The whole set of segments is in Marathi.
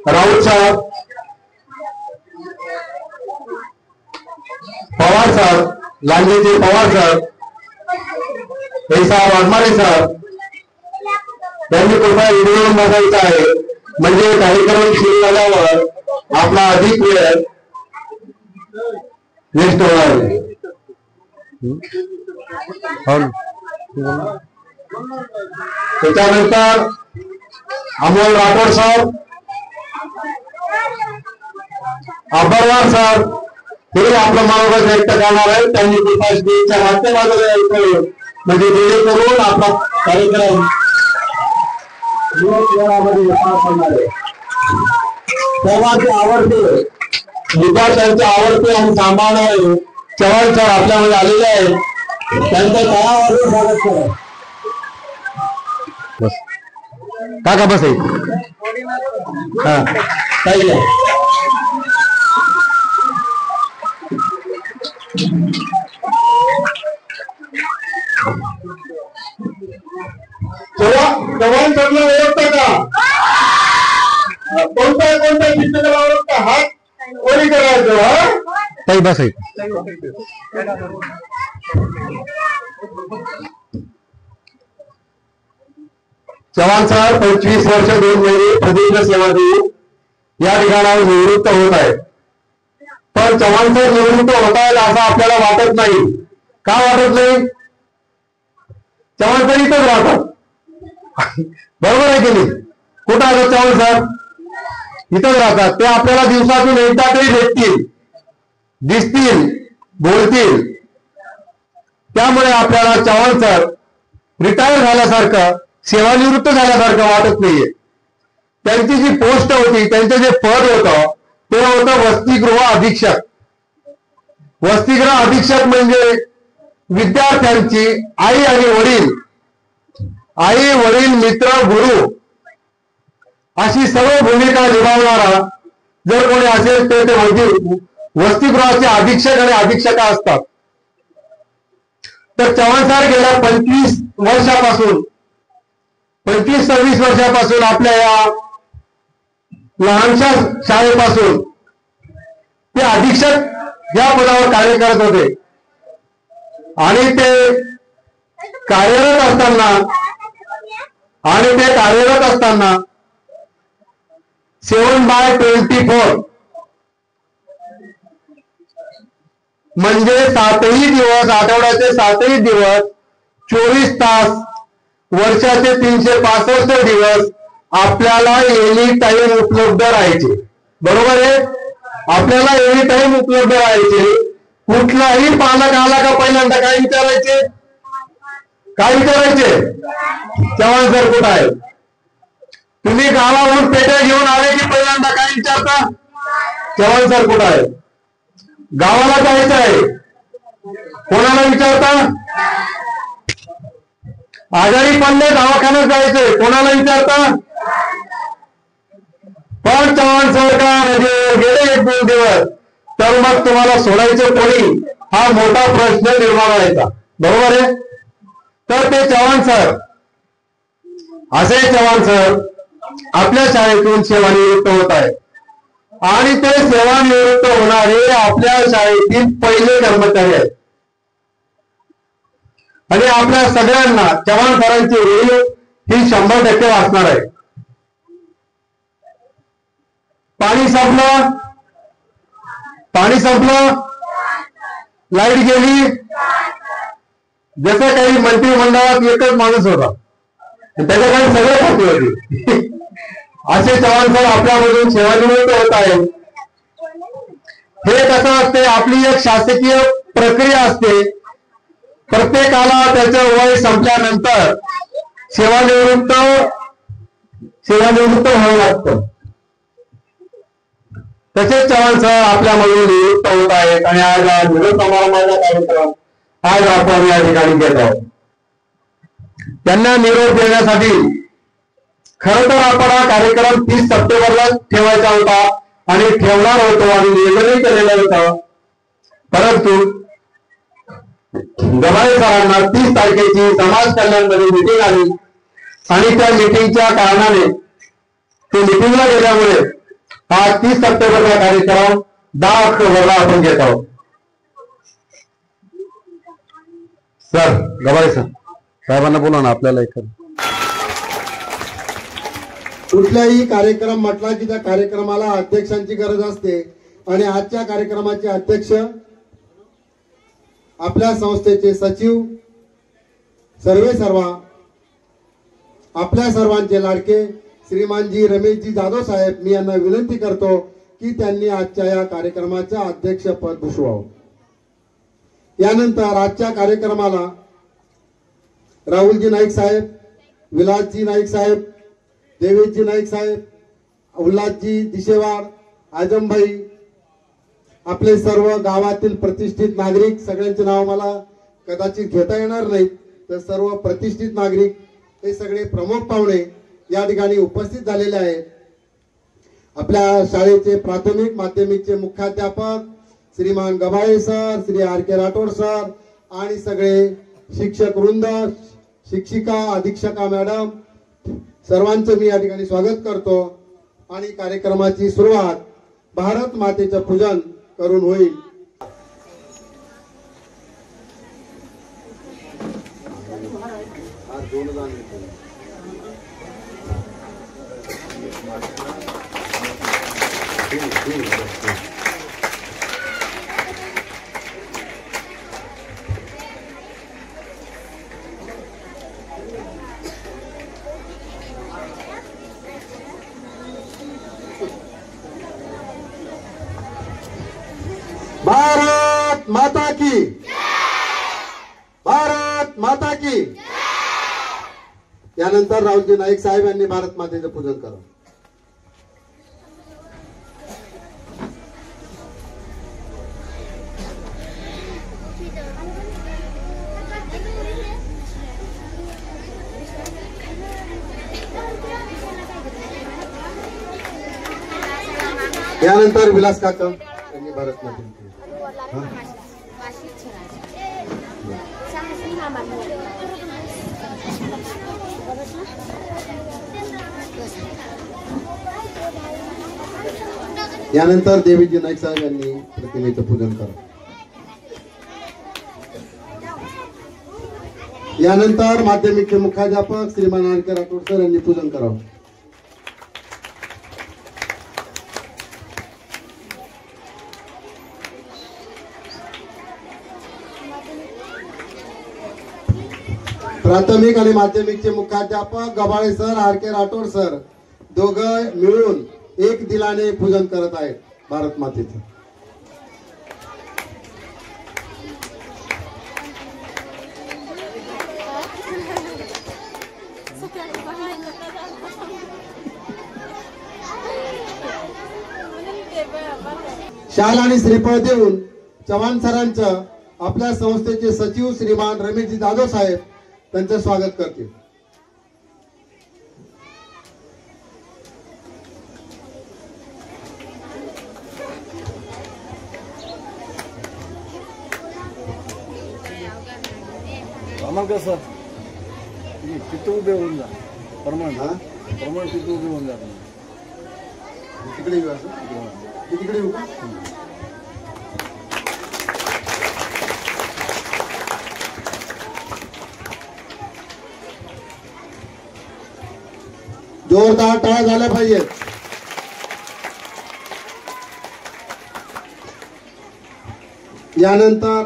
राऊत साहब, पवार साहब, लांजेचे पवार साहब, हे साहब वाघमारे साहब यांनी कृपया व्हिडिओ बघायचा आहे, म्हणजे कार्यक्रम सुरू झाल्यावर आपला अधिक वेळ वेस्ट होणार नाही. त्याच्यानंतर अमोल राठोड साहब, अबरवार साहब हे आपलं मनोगत व्यक्त करणार आहेत. त्यांनी कृपया स्टेजच्या माध्यमातून यायचं, म्हणजे जेणेकरून आपला कार्यक्रम सर्वांचे आवडते विद्यार्थ्यांचे आवडते आणि सांभाळणारे चव्हाण सर आपल्यामध्ये आलेले आहेत. त्यांचं तळावर स्वागत करा. बस काका बस आहे. हा काही आहे. चव्हाण सरला ओळखता का? कोणत्या चित्रकला ओळखता? हात कोणी करायचं? हा काही बस आहे. चव्हाण साहेब 25 वर्ष 2 महिने प्रदीर्घ सेवा देऊन या ठिकाणावर निवृत्त होत आहेत. पण चव्हाण साहेब निवृत्त होत आहेत असं आपल्याला वाटत नाही. का वाटत नाही? चव्हाण साहेब इथंच राहतात. बरोबर आहे की नाही? कुठं आहे चव्हाण साहेब? इथंच राहतात. ते आपल्याला दिवसातून एकदा तरी भेटतील, दिसतील, बोलतील. त्यामुळे आपल्याला चव्हाण साहेब रिटायर झाल्यासारखं, सेवानिवृत्त झाल्यासारखं वाटत नाहीये. त्यांची जी पोस्ट होती, त्यांचं जे पद होतं ते होतं वसतिगृह अधीक्षक. वसतिगृह अधीक्षक म्हणजे विद्यार्थ्यांची आई आणि वडील, आई वडील मित्र गुरु अशी सर्व भूमिका निभावणारा जर कोणी असेल तर ते वसतिगृहाचे अधीक्षक आणि अधीक्षका असतात. तर चव्हाण साहेब गेल्या 25 वर्षापासून 25-26 वर्षापासून आपल्या या लहानशा शाळेपासून ते अधीक्षक या पदावर कार्य करत होते. आणि ते कार्यरत असताना 7/24 म्हणजे 7ही दिवस, आठवड्याचे 7ही दिवस, 24 तास, वर्षाचे 365 दिवस आपल्याला एनी टाइम उपलब्ध राहायचे. बरोबर आहे? आपल्याला एनी टाइम उपलब्ध राहायचे. कुठलाही पालक आला का पहिल्यांदा काय विचारायचे? चव्हाण सर कुठं आहे? तुम्ही गावावरून पेट्या घेऊन आले की पहिल्यांदा काय विचारता? चव्हाण सर कुठं आहे? गावाला जायचं आहे, कोणाला विचारता? आजारी पडले दवाखान्यात जायचंय, कोणाला विचारता? पण चव्हाण सरकार गेले 1-2 दिवस तर मग तुम्हाला सोडायचं कोणी, हा मोठा प्रश्न निर्माण व्हायचा. बरोबर आहे? तर ते चव्हाण सर, असे चव्हाण सर आपल्या शाळेतून सेवानिवृत्त होत आहेत. आणि ते सेवानिवृत्त होणारे आपल्या शाळेतील पहिले कर्मचारी आहेत. आणि आपल्या सगळ्यांना चव्हाण सरांची व्हिडिओ ही 100% वाचणार आहे. पाणी संपलं, लाईट गेली, जसं काही मंत्रिमंडळात एकच माणूस होता, त्याच्याकडे सगळे खाती होती. असे चव्हाण सर आपल्यामधून सेवानिवृत्त होत आहेत. हे कसं असते, आपली एक शासकीय प्रक्रिया असते. प्रत्येकाला त्याचं वय संपल्यानंतर सेवानिवृत्त व्हावं लागतं. तसेच चव्हाण सर आपल्यामधून निवृत्त होत आहेत. आणि आज निरोप समारंभाचा कार्यक्रम आज आपण या ठिकाणी घेत आहोत. त्यांना निरोप देण्यासाठी खरं तर आपण हा कार्यक्रम 30 सप्टेंबरला ठेवायचा होता आणि ठेवणार होतो आणि निर्णय केलेला होता. परंतु गवाळे सरांना 30 तारखेची समाज कल्याणमध्ये मीटिंग आली आणि त्या मीटिंगच्या कारणाने ते मीटिंगला गेल्यामुळे हा 30 सप्टेंबरचा कार्यक्रम 10 ऑक्टोबरला आपण घेत आहोत. सर गवाई सर साहेबांना बोला ना. आपल्याला कुठलाही कार्यक्रम म्हटला की त्या कार्यक्रमाला अध्यक्षांची गरज असते आणि आजच्या कार्यक्रमाचे अध्यक्ष आपल्या संस्थेचे सचिव सर्वेसर्वा आपल्या सर्वांचे लाडके श्रीमानजी रमेशजी जाधव साहेब, मी यांना विनंती करतो की त्यांनी आजच्या या कार्यक्रमाच्या अध्यक्षपद भूषवावं. यानंतर आजच्या कार्यक्रमाला राहुलजी नाईक साहेब, विलासजी नाईक साहेब, देवेशजी नाईक साहेब, उल्हासजी दिशेवार, आजमभाई, आपले सर्व गावातील प्रतिष्ठित नागरिक, सगळ्यांचे नाव मला कदाचित घेता येणार नाहीत, तर सर्व प्रतिष्ठित नागरिक हे सगळे प्रमुख पाहुणे या ठिकाणी उपस्थित झालेले आहेत. आपल्या शाळेचे प्राथमिक माध्यमिकचे मुख्याध्यापक श्रीमान गबाळे सर, श्री आर के राठोड सर आणि सगळे शिक्षक वृंद, शिक्षिका, अधीक्षका मॅडम, सर्वांचं मी या ठिकाणी स्वागत करतो आणि कार्यक्रमाची सुरुवात भारत मातेचं पूजन करून होईल. भारत माता की, भारत माता की. यानंतर राहुलजी नाईक साहेब यांनी भारत मातेचं पूजन करावं. यानंतर विलास काका यांनी भारत मातेचं यानंतर देवीजी नाईक साहेब यांनी प्रतिमेचं पूजन करावं. यानंतर माध्यमिकचे मुख्याध्यापक श्रीमान आर के राठोड सर यांनी पूजन करावं. प्राथमिक आणि माध्यमिकचे मुख्याध्यापक गबाळे सर, आर के राठोड सर दोघं मिळून एक दिलाने पूजन करत आहेत भारत मातेचं. शाल आणि श्रीफळ देऊन चव्हाण सरांचं आपल्या संस्थेचे सचिव श्रीमान रमेशजी जाधव साहेब त्यांचं स्वागत करतील. आम्हाला कसं तिथं उभे होऊन जा प्रमाण तिथं उभे होऊन जा. तिकडे येऊ असं तिकडे येऊ. जोरदार टाळ्या झाल्या पाहिजेत. यानंतर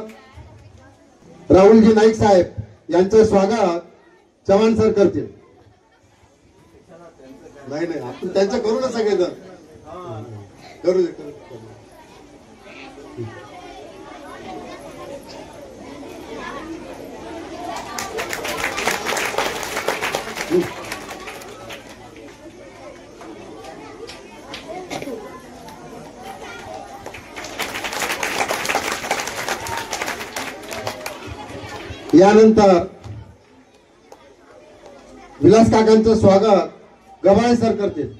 राहुलजी नाईक साहेब यांचं स्वागत चव्हाण सर करतील. नाही नाही आपण त्यांचं करू ना सगळेजण करू दे. यानंतर विलास काकांचं स्वागत गबाळे सर करतील.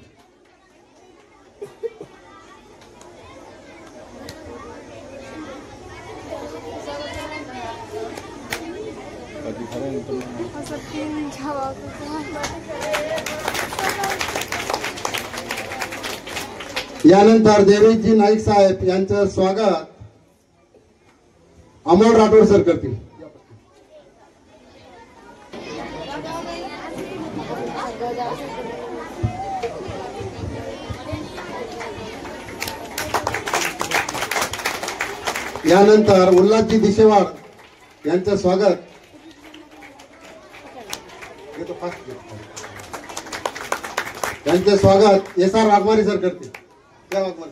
यानंतर देवेशजी नाईक साहेब यांचं स्वागत अमोल राठोड सर करतील. यानंतर उल्हासजी दिशेवाड यांचं स्वागत एस आर वाघमारे सर करतील. त्या वाघमारे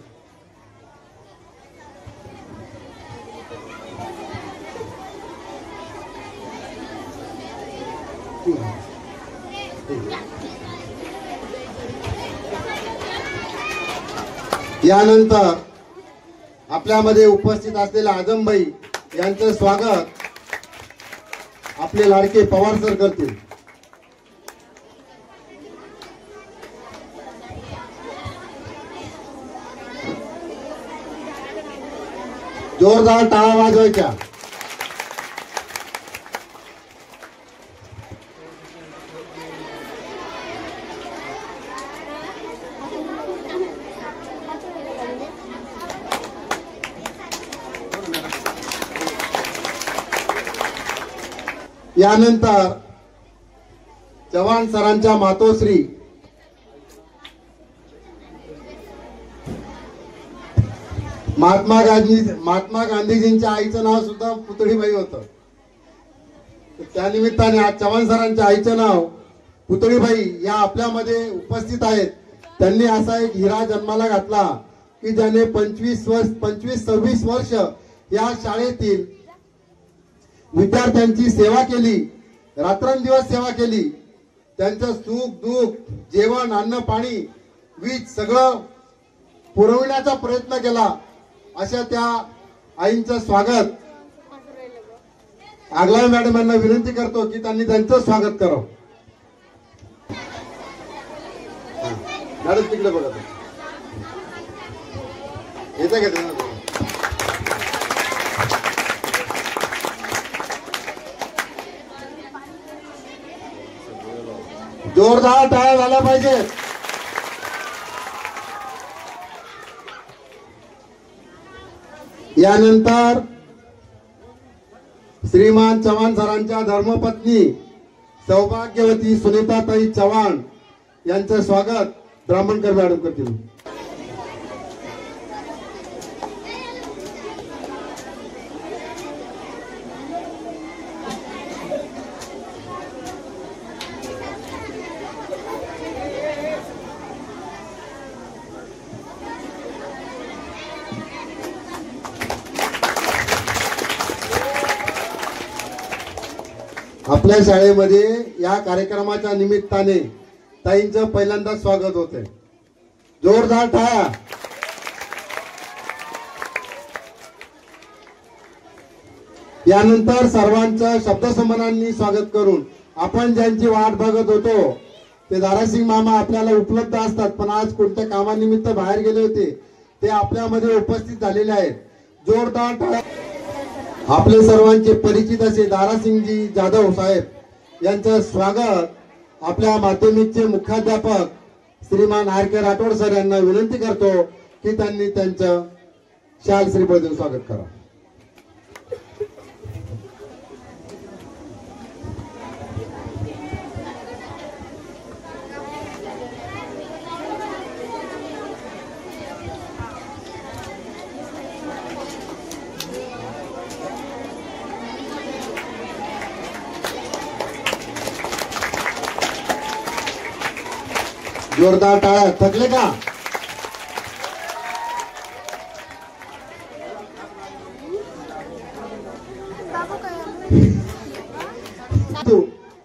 यानंतर आपल्यामध्ये उपस्थित असलेल्या आजमबाई यांचं स्वागत आपले लाडके पवार सर करतील. जोरदार टाळ्या वाजवायच्या. यानंतर चव्हाण सरांच्या मातोश्री महात्मा गांधीजींच्या आईचं नाव सुद्धा पुतळीबाई होतं. त्या निमित्ताने आज चव्हाण सरांच्या आईचं नाव पुतळीबाई या आपल्यामध्ये उपस्थित आहेत. त्यांनी असा एक हिरा जन्माला घातला की ज्याने 25-26 वर्ष या शाळेतील विद्यार्थ्यांची सेवा केली, रात्रंदिवस सेवा केली. त्यांचं सुख दुःख, जेवण, अन्न, पाणी, वीज सगळं पुरवण्याचा प्रयत्न केला. अशा त्या आईंचं स्वागत आगलावे मॅडम यांना विनंती करतो की त्यांनी त्यांचं स्वागत करावं. मॅडम तिकडे बघा, येतं का त्यांना? जोरदार टाळ्या झाल्या पाहिजेत. यानंतर श्रीमान चव्हाण सरांच्या धर्मपत्नी सौभाग्यवती सुनीताताई चव्हाण यांचं स्वागत ब्राह्मणकर मॅडम करतील. आपल्या शाळेमध्ये या कार्यक्रमाच्या निमित्ताने ताईंचं पहिल्यांदा स्वागत होतंय. जोरदार टाळ्या. यानंतर सर्वांचं शब्दसन्मानांनी स्वागत करून आपण ज्यांची वाट बघत होतो ते दारासिंग मामा आपल्याला उपलब्ध असतात, पण आज कोणत्या कामानिमित्त बाहेर गेले होते ते आपल्यामध्ये उपस्थित झालेले आहेत. जोरदार टाळ्या. आपले सर्वांचे परिचित असे दारासिंगजी जाधव साहेब यांचं स्वागत आपल्या माध्यमिकचे मुख्याध्यापक श्रीमान आर के राठोड सर यांना विनंती करतो की त्यांनी त्यांचं शाल श्रीफळ देऊन स्वागत करा. जोरदार टाळ्या. थकले का?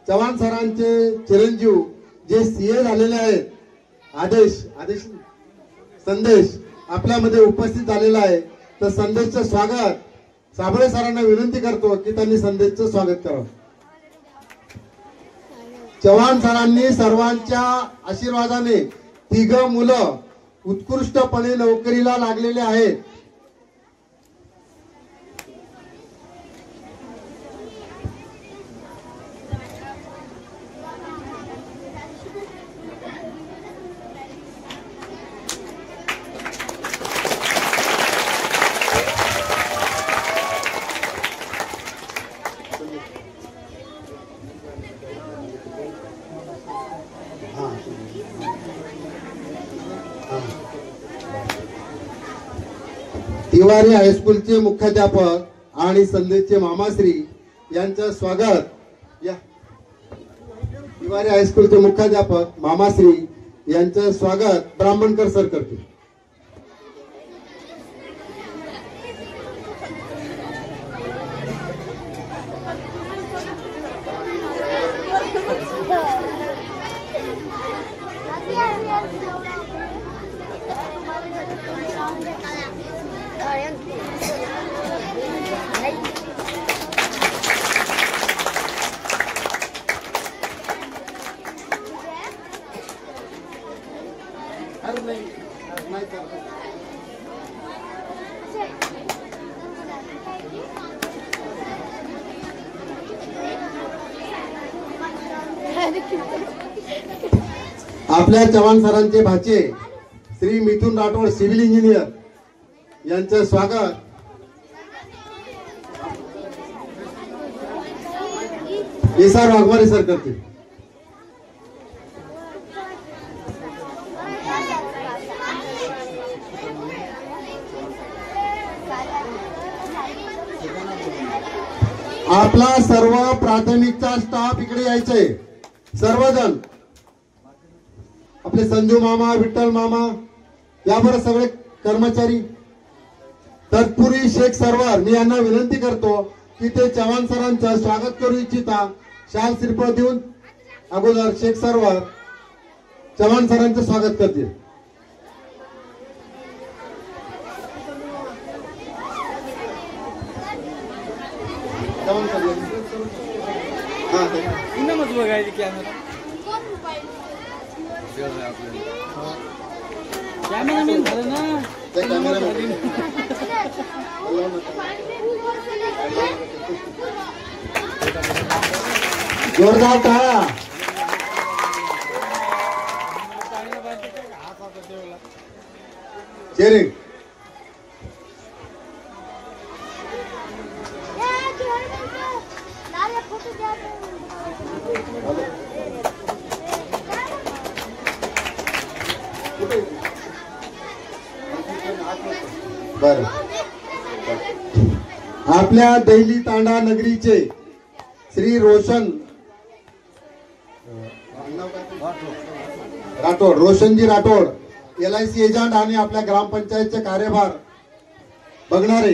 चव्हाण सरांचे चिरंजीव जे सीए झालेले आहेत, आदेश संदेश आपल्यामध्ये उपस्थित झालेला आहे. तर संदेशचं स्वागत साबळे सरांना विनंती करतो की त्यांनी संदेशचं स्वागत करावं. चव्हाण सरांनी सर्वांच्या आशीर्वादाने 3 मुलं उत्कृष्टपणे नोकरीला लागलेले आहेत. हिवारी हायस्कूलचे मुख्याध्यापक आणि संदेशचे मामाश्री यांचं स्वागत या हिवारी हायस्कूलचे मुख्याध्यापक मामाश्री यांचं स्वागत ब्राह्मणकर सर करतील. आपल्या चव्हाण सरांचे भाचे श्री मिथुन राठोड सिव्हिल इंजिनियर यांचं स्वागत एस.आर. वाघमारे सर करतील. आपला सर्व प्राथमिकचा स्टाफ इकडे यायचंय. सर्वजण आपले संजू मामा, विठ्ठल मामा, याबरोबर सगळे कर्मचारी. तत्पूर्वी शेख सरवर मी यांना विनंती करतो की ते चव्हाण सरांचं स्वागत करू इच्छिता. शाल श्रीफळ देऊन अगोदर शेख सरवर चव्हाण सरांचं स्वागत करतील. कॅमेरामॅन झालं ना. जोरदार टाळ्या. चेरिंग बर. आपल्या दैली तांडा नगरीचे श्री रोशन राठोड, रोशनजी राठोड, LIC एजंट आणि आपल्या ग्रामपंचायतचे कार्यभार बघणारे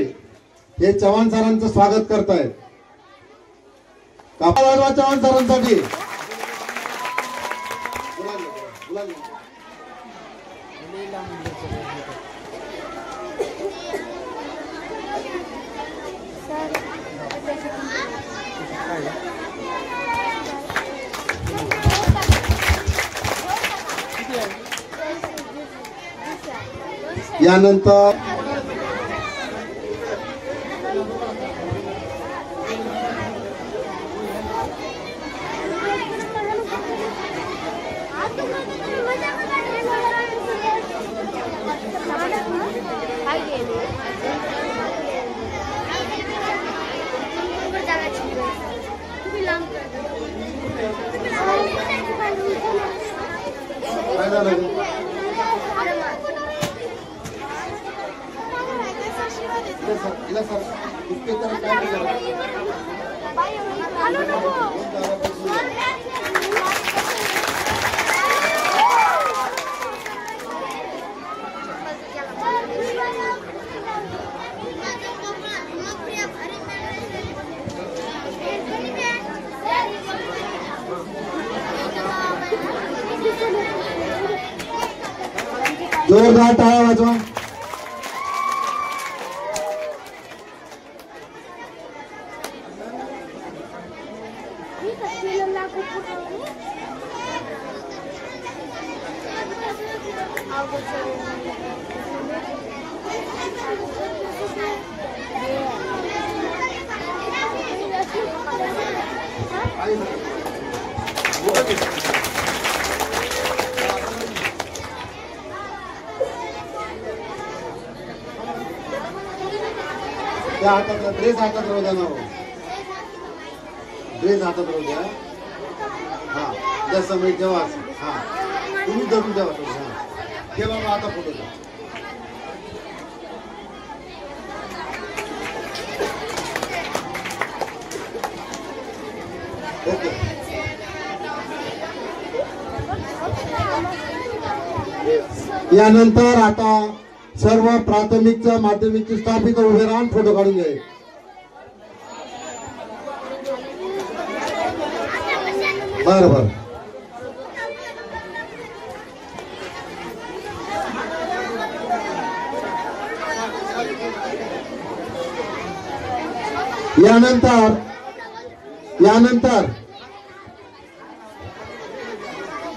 हे चव्हाण सरांचं स्वागत करतायत. चव्हाण सरांसाठी यानंतर जोरदार टाळ्या वाजवा. त्या हातात ड्रेस हातात राहू द्या ना. ड्रेस हातात राहू द्या. हा त्या समय ठेवा. हा तुम्ही धरून ठेवा. हा ठेवा. आता फोटो घ्या. यानंतर आता सर्व प्राथमिकचं माध्यमिकचे स्टाफ इथं उभे राहून फोटो काढून घ्यावे. बरं.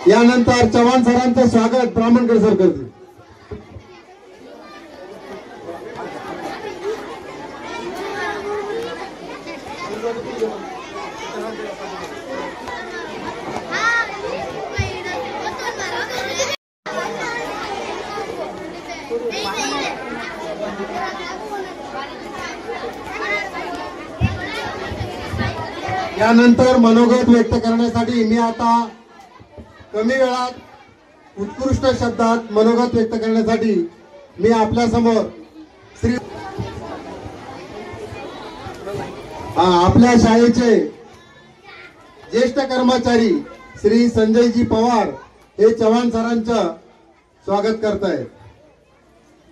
यानंतर चव्हाण सरांचं स्वागत ब्राह्मणकर सर करतील. यानंतर मनोगत व्यक्त करण्यासाठी मी आता कमी वेळात उत्कृष्ट शब्दात मनोगत व्यक्त करण्यासाठी मी आपल्या समोर श्री आपल्या शाळेचे ज्येष्ठ कर्मचारी श्री संजयजी पवार हे चव्हाण सरांचं स्वागत करतायत.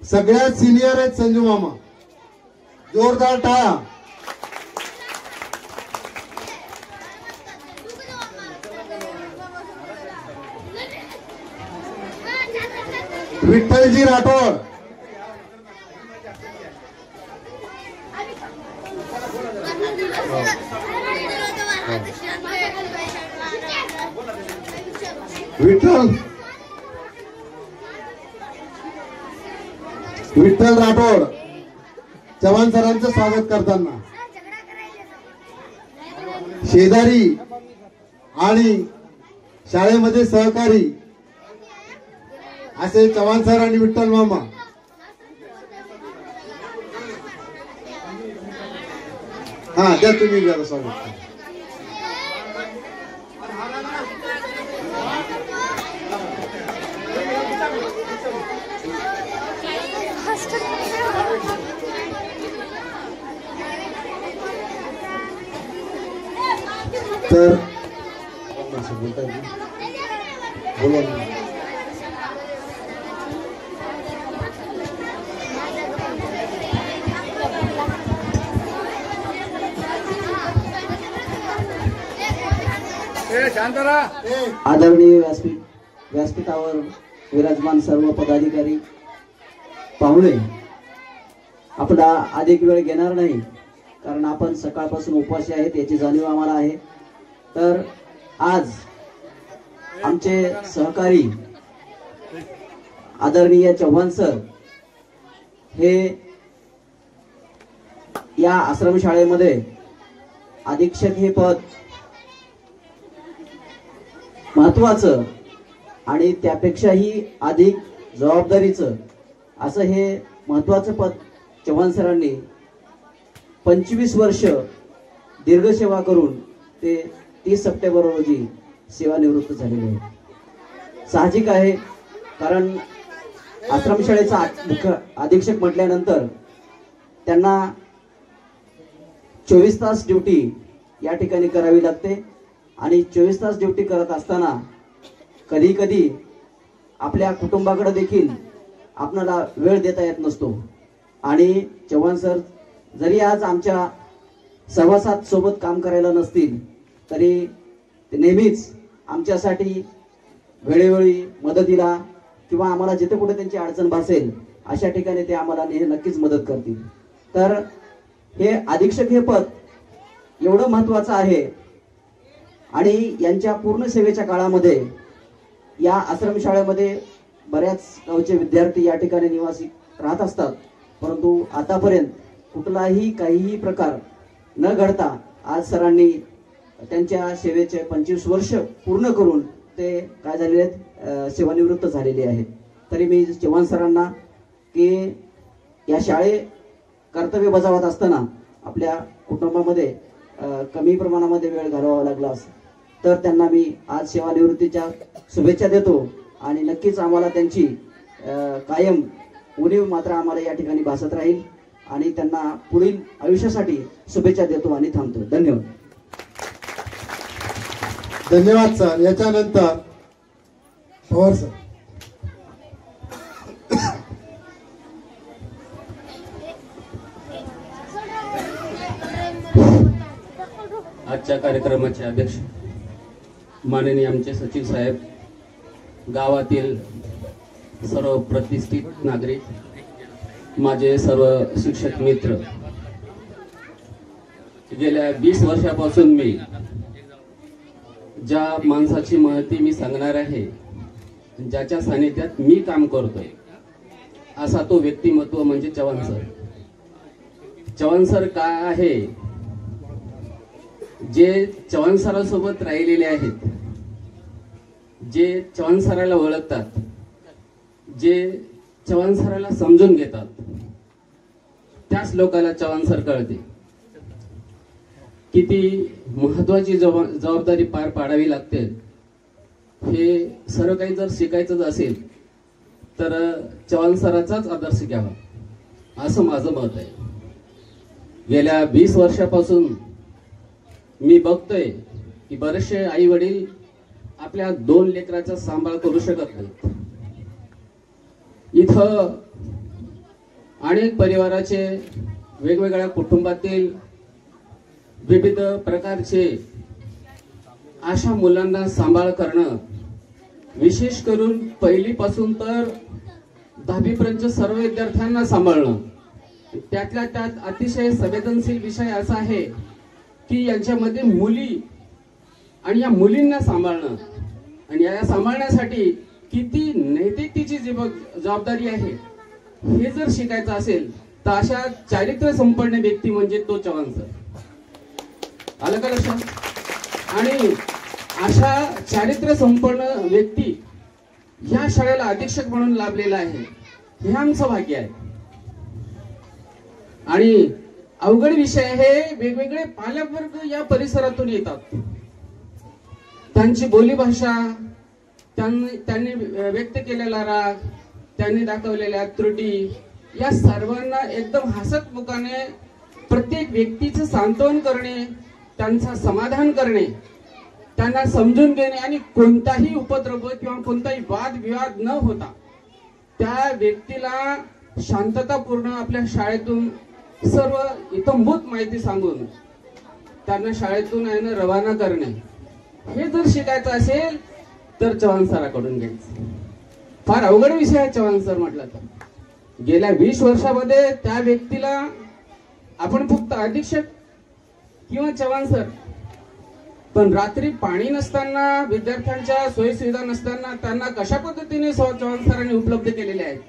सगळ्यात सिनियर आहेत संजू मामा. जोरदार टाळ्या. विठ्ठलजी राठोड. विठ्ठल राठोड चव्हाण सरांचं स्वागत करताना शेजारी आणि शाळेमध्ये सहकारी असे चव्हाण सर आणि विठ्ठल मामा. द्या तुम्ही जरा स्वागत. तर बोला. आदरणीय व्यासपीठावर विराजमान सर्व पदाधिकारी पाहुणे, आपला अधिक वेळ घेणार नाही कारण आपण सकाळपासून उपवासी आहेत याची जाणीव आम्हाला आहे. तर आज आमचे सहकारी आदरणीय चव्हाण सर हे या आश्रमशाळेमध्ये अधीक्षक हे पद महत्वाचं आणि त्यापेक्षाही अधिक जबाबदारीचं असं हे महत्वाचं पद चव्हाण सरांनी 25 वर्ष दीर्घ सेवा करून ते 30 सप्टेंबर रोजी सेवानिवृत्त झालेले आहेत. साहजिक आहे कारण आश्रमशाळेचा मुख्य अधीक्षक म्हटल्यानंतर त्यांना 24 तास ड्युटी या ठिकाणी करावी लागते आणि 24 तास ड्युटी करत असताना कधी कधी आपल्या कुटुंबाकडे देखील आपल्याला वेळ देता येत नसतो. आणि चव्हाण सर जरी आज आमच्या सभासद सोबत काम करायला नसतील तरी ते नेहमीच आमच्यासाठी वेळोवेळी मदतीला किंवा आम्हाला जिथे कुठे त्यांची अडचण भासेल अशा ठिकाणी ते आम्हाला नक्कीच मदत करतील. तर हे अधीक्षक हे पद एवढं महत्वाचं आहे आणि यांच्या पूर्ण सेवेच्या काळामध्ये या आश्रमशाळेमध्ये बऱ्याच गावचे विद्यार्थी या ठिकाणी निवासी राहत असतात, परंतु आतापर्यंत कुठलाही काहीही प्रकार न घडता आज सरांनी त्यांच्या सेवेचे 25 वर्ष पूर्ण करून ते काय झालेले आहेत, सेवानिवृत्त झालेले आहेत. तरी मी चव्हाण सरांना की या शाळे कर्तव्य बजावत असताना आपल्या कुटुंबामध्ये कमी प्रमाणामध्ये वेळ घालवावा लागला तर त्यांना मी आज सेवानिवृत्तीच्या शुभेच्छा देतो आणि नक्कीच आम्हाला त्यांची कायम उणीव मात्र आम्हाला या ठिकाणी भासत राहील आणि त्यांना पुढील आयुष्यासाठी शुभेच्छा देतो आणि थांबतो. धन्यवाद. धन्यवाद सर. याच्यानंतर पवार सर. आजच्या कार्यक्रमाचे अध्यक्ष माननीय आमचे सचिव साहेब, गावातील सर्व प्रतिष्ठित नागरिक, माझे सर्व शिक्षक मित्र, गेल्या 20 वर्षापासून मी ज्या माणसाची महती मी सांगणार आहे, ज्याच्या सानिध्यात मी काम करतोय, असा तो व्यक्तिमत्व म्हणजे चव्हाण सर. चव्हाण सर काय आहे, जे चव्हाण सरांसोबत राहिलेले आहेत, जे चव्हाण सराला ओळखतात, जे चव्हाण सराला समजून घेतात, त्याच लोकांना चव्हाण सर कळते. किती महत्वाची जबाबदारी पार पाडावी लागते हे सर्व काही जर शिकायचंच असेल तर चव्हाण सराचाच आदर्श घ्यावा असं माझं मत आहे. गेल्या 20 वर्षापासून मी बघतोय की बरेचसे आई वडील आपल्या 2 लेकराचा सांभाळ करू शकत नाहीत. इथं अनेक परिवाराचे, वेगवेगळ्या कुटुंबातील विविध प्रकारचे अशा मुलांना सांभाळ करणं, विशेष करून 1ली पासून तर 10वी पर्यंत सर्व विद्यार्थ्यांना सांभाळणं, त्यातल्या त्यात अतिशय संवेदनशील विषय असा आहे की यांच्यामध्ये मुली आणि या मुलींना सांभाळणं आणि या सांभाळण्यासाठी किती नैतिकतेची जबाबदारी आहे हे जर शिकायचं असेल तर अशा चारित्र्य संपन्न व्यक्ती म्हणजे तो चव्हाण सर. आलं का लक्षात? आणि अशा चारित्र्य संपन्न व्यक्ती ह्या शाळेला अधीक्षक म्हणून लाभलेला आहे, हे आमचं भाग्य आहे. आणि अवघड विषय आहे, वेगवेगळे पालकवर्ग या परिसरातून येतात, त्यांची बोलीभाषा, त्यांनी व्यक्त केलेला राग, त्यांनी दाखवलेल्या त्रुटी, या सर्वांना एकदम हसत मुखाने प्रत्येक व्यक्तीचं सांत्वन करणे, त्यांचं समाधान करणे, त्यांना समजून घेणे आणि कोणताही उपद्रव किंवा कोणताही वादविवाद न होता त्या व्यक्तीला शांततापूर्ण आपल्या शाळेतून सर्व इत्थंभूत माहिती सांगून त्यांना शाळेतून रवाना करणे, हे जर शिकायचं असेल तर चव्हाण सराकडून घ्यायचं. फार अवघड विषय आहे चव्हाण सर म्हटलं तर. गेल्या 20 वर्षामध्ये त्या व्यक्तीला आपण फक्त अधीक्षक किंवा चव्हाण सर, पण रात्री पाणी नसताना, विद्यार्थ्यांच्या सोयीसुविधा नसताना त्यांना कशा पद्धतीने चव्हाण सरांनी उपलब्ध केलेले आहेत,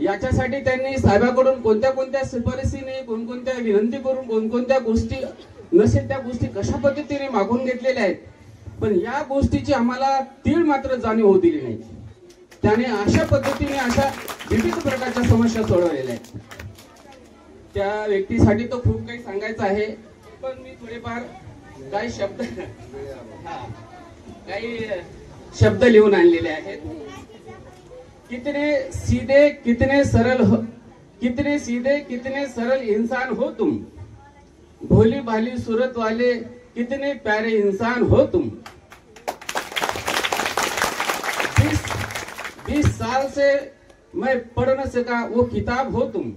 याच्यासाठी त्यांनी साहेबाकडून कोणत्या कोणत्या शिफारसीने, कोणकोणत्या विनंती करून, कोणकोणत्या गोष्टी नसेल त्या गोष्टी कशा पद्धतीने मागून घेतलेल्या आहेत, पण या गोष्टीची आम्हाला तीळ मात्र जाणीव होऊ दिली नाही. त्याने अशा पद्धतीने अशा विविध प्रकारच्या समस्या सोडवलेल्या आहेत. त्या व्यक्तीसाठी तो खूप काही सांगायचं आहे, पण मी थोडेफार काही शब्द लिहून आणलेले आहेत. कितने सीधे कितने सरल इंसान हो तुम, भोली भाली सूरत वाले कितने प्यारे इंसान हो तुम. 20 साल से मैं पढ़ न सका वो किताब हो तुम,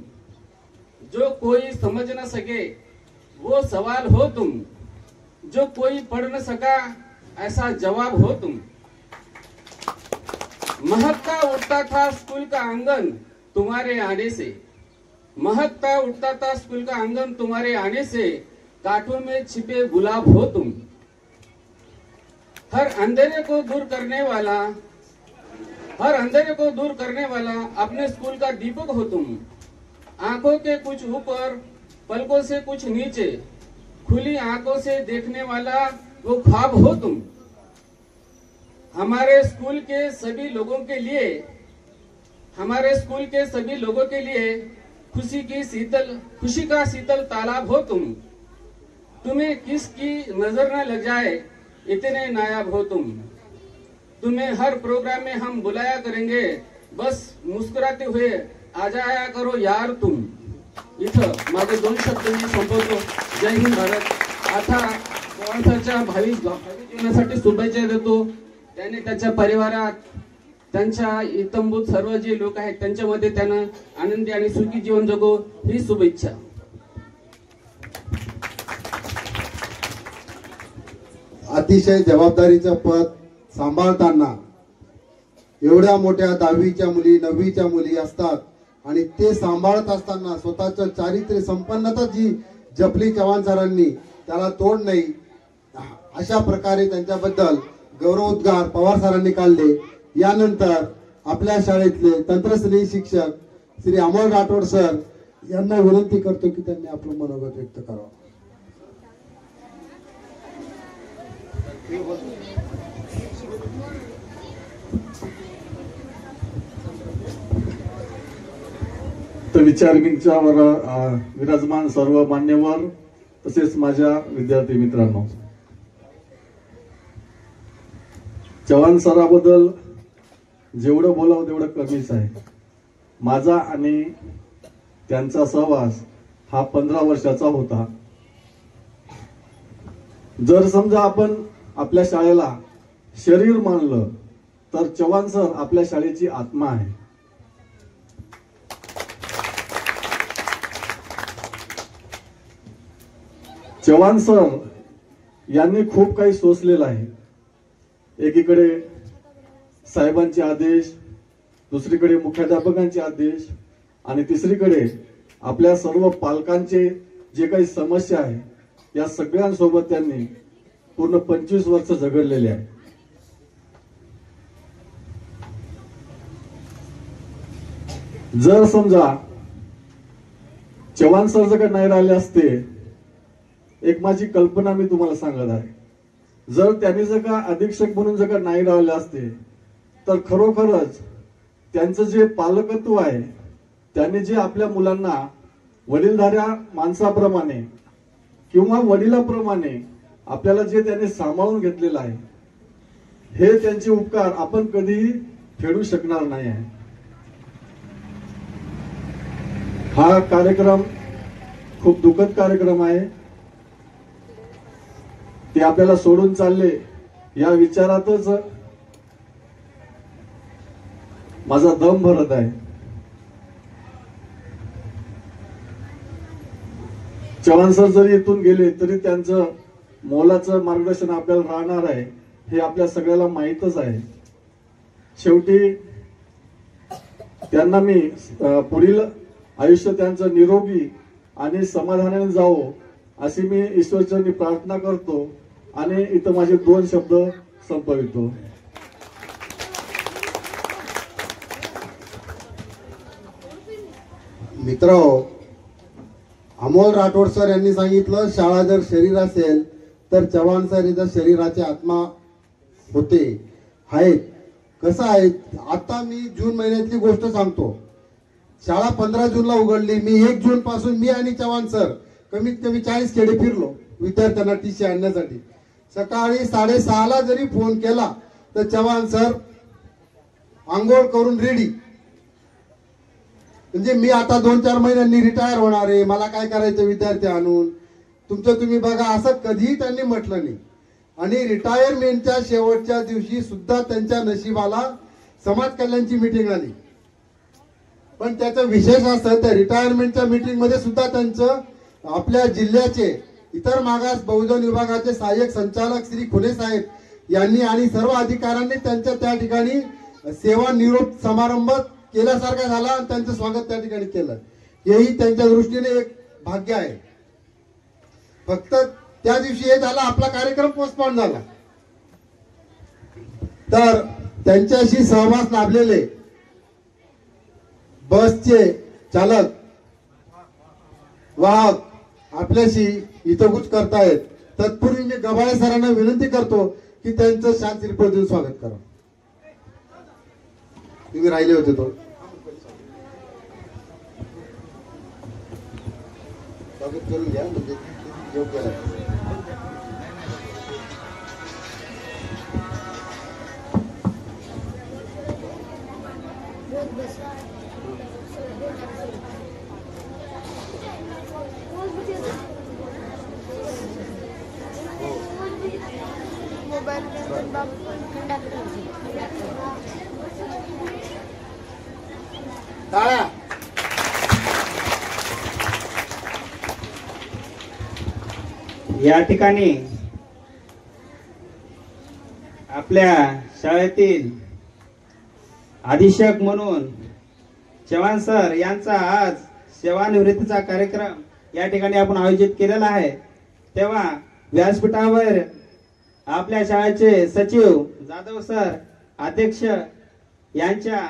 जो कोई समझ न सके वो सवाल हो तुम, जो कोई पढ़ न सका ऐसा जवाब हो तुम. महकता उठता था स्कूल का आंगन तुम्हारे आने से, महकता उठता था स्कूल का आंगन तुम्हारे आने से, कांटों में छिपे गुलाब हो तुम. हर अंधेरे को दूर करने वाला अपने स्कूल का दीपक हो तुम. आंखों के कुछ ऊपर पलकों से कुछ नीचे, खुली आंखों से देखने वाला वो ख्वाब हो तुम. हमारे स्कूल के सभी लोगों के लिए खुशी का शीतल तालाब हो तुम. तुम्हें किसकी नजर न लग जाए इतने नायाब हो तुम. तुम्हें हर प्रोग्राम में हम बुलाया करेंगे, बस मुस्कुराते हुए आ जाया करो यार तुम. इथं माझे 2 शब्द मी संपवतो. जय हिंद भारत. आता चव्हाण सरच्या भावी जीवनासाठी शुभेच्छा देतो. त्याने त्याच्या परिवारात, त्यांच्या इतंभूत सर्व जे लोक आहेत त्यांच्यामध्ये त्यानं आनंदी आणि सुखी जीवन जगो ही शुभेच्छा. अतिशय जबाबदारीचं पद सांभाळताना एवढ्या मोठ्या 10वीच्या मुली 9वीच्या मुली असतात आणि ते सांभाळत असताना स्वतःचं चारित्र्य संपन्नता जी जपली चव्हाण सरांनी, त्याला तोड नाही. अशा प्रकारे त्यांच्याबद्दल गौरवोद्गार पवार सरांनी काढले. यानंतर आपल्या शाळेतले तंत्रस्नेही शिक्षक श्री अमोल राठोड सर यांना विनंती करतो की त्यांनी आपलं मनोगत व्यक्त करावं. तर विचारमंचावर विराजमान सर्व मान्यवर तसेच माझ्या विद्यार्थी मित्रांनो, चव्हाण सराबद्दल जेवढं बोलावं तेवढं कमीच आहे. माझा आणि त्यांचा सहवास हा 15 वर्षाचा होता. जर समजा आपण आपल्या शाळेला शरीर मानलं तर चव्हाण सर आपल्या शाळेची आत्मा आहे. चव्हाण सर यांनी खूप काही सोसलेलं आहे. एकीकडे साहेबांचे आदेश, दुसरीकडे मुख्याध्यापकांचे आदेश आणि तिसरीकडे आपल्या सर्व पालकांचे जे काही समस्या आहे या सगळ्यांसोबत त्यांनी पूर्ण 25 वर्ष झगडलेले आहे. जर समजा चव्हाण सर जर नाही राहिले असते, एक माझी कल्पना मी तुम्हाला सांगत आहे, जर त्यांनी जर का अधीक्षक म्हणून जर का नाही राहिले असते तर खरोखरच त्यांचं जे पालकत्व आहे, त्यांनी जे आपल्या मुलांना वडीलधाऱ्या माणसाप्रमाणे किंवा वडिलाप्रमाणे आपल्याला जे त्यांनी सांभाळून घेतलेलं आहे, हे त्यांचे उपकार आपण कधीही फेडू शकणार नाही आहे. हा कार्यक्रम खूप दुःखद कार्यक्रम आहे. ते आपल्याला सोडून चालले या विचारातच माझा दम भरत आहे. चव्हाण सर जरी इथून गेले तरी त्यांचं मोलाचं मार्गदर्शन आपल्याला राहणार आहे, हे आपल्या सगळ्याला माहीतच आहे. शेवटी त्यांना मी पुढील आयुष्य त्यांचं निरोगी आणि समाधानाने जावो अशी मी ईश्वरचरणी प्रार्थना करतो आणि इथं माझे 2 शब्द संपवितो. मित्रांनो, अमोल राठोड सर यांनी सांगितलं, शाळा जर शरीर असेल तर चव्हाण सर इथं शरीराची आत्मा होते आहेत. कसं आहे, आता मी जून महिन्यातली गोष्ट सांगतो. शाळा 15 जूनला उघडली. मी 1 जून पासून मी आणि चव्हाण सर कमीत कमी 40 खेडे फिरलो विद्यार्थ्यांना टीसी आणण्यासाठी. सकाळी 6:30ला जरी फोन केला तर चव्हाण सर आंघोळ करून रेडी. म्हणजे मी आता 2-4 महिन्यांनी रिटायर होणार आहे, मला काय करायचं विद्यार्थी आणून, तुमचं तुम्ही बघा, असं कधीही त्यांनी म्हटलं नाही. आणि रिटायरमेंटच्या शेवटच्या दिवशी सुद्धा त्यांच्या नशिबाला समाज कल्याणची मीटिंग आली. पण त्याचं विशेष असं, त्या रिटायरमेंटच्या मीटिंग मध्ये सुद्धा त्यांचं आपल्या जिल्ह्याचे इतर मागास बहुजन विभागाचे सहाय्यक संचालक श्री खुले साहेब यांनी आणि सर्व अधिकाऱ्यांनी त्यांच्या त्या ठिकाणी सेवा निरोप समारंभ केल्यासारखा झाला आणि त्यांचं स्वागत त्या ठिकाणी केलं. हेही त्यांच्या दृष्टीने एक भाग्य आहे. फक्त त्या दिवशी हे झाला, आपला कार्यक्रम पोस्टपोन झाला. तर त्यांच्याशी सहवास लाभलेले बसचे चालक वाहक आपल्याशी इथंगूच करतायत. तत्पूर्वी मी गबाळे सरांना विनंती करतो की त्यांचं शांत श्रीफळ देऊन स्वागत करा. तुम्ही राहिले होते तो स्वागत करून घ्या, म्हणजे योग्य आहे. मोबाईल घेऊन बाबू टाळ्या. या ठिकाणी आपल्या शाळेतील अधीक्षक म्हणून चव्हाण सर यांचा आज सेवानिवृत्तीचा कार्यक्रम या ठिकाणी आपण आयोजित केलेला आहे। तेव्हा व्यासपीठावर आपल्या शाळेचे सचिव जाधव सर अध्यक्ष यांच्या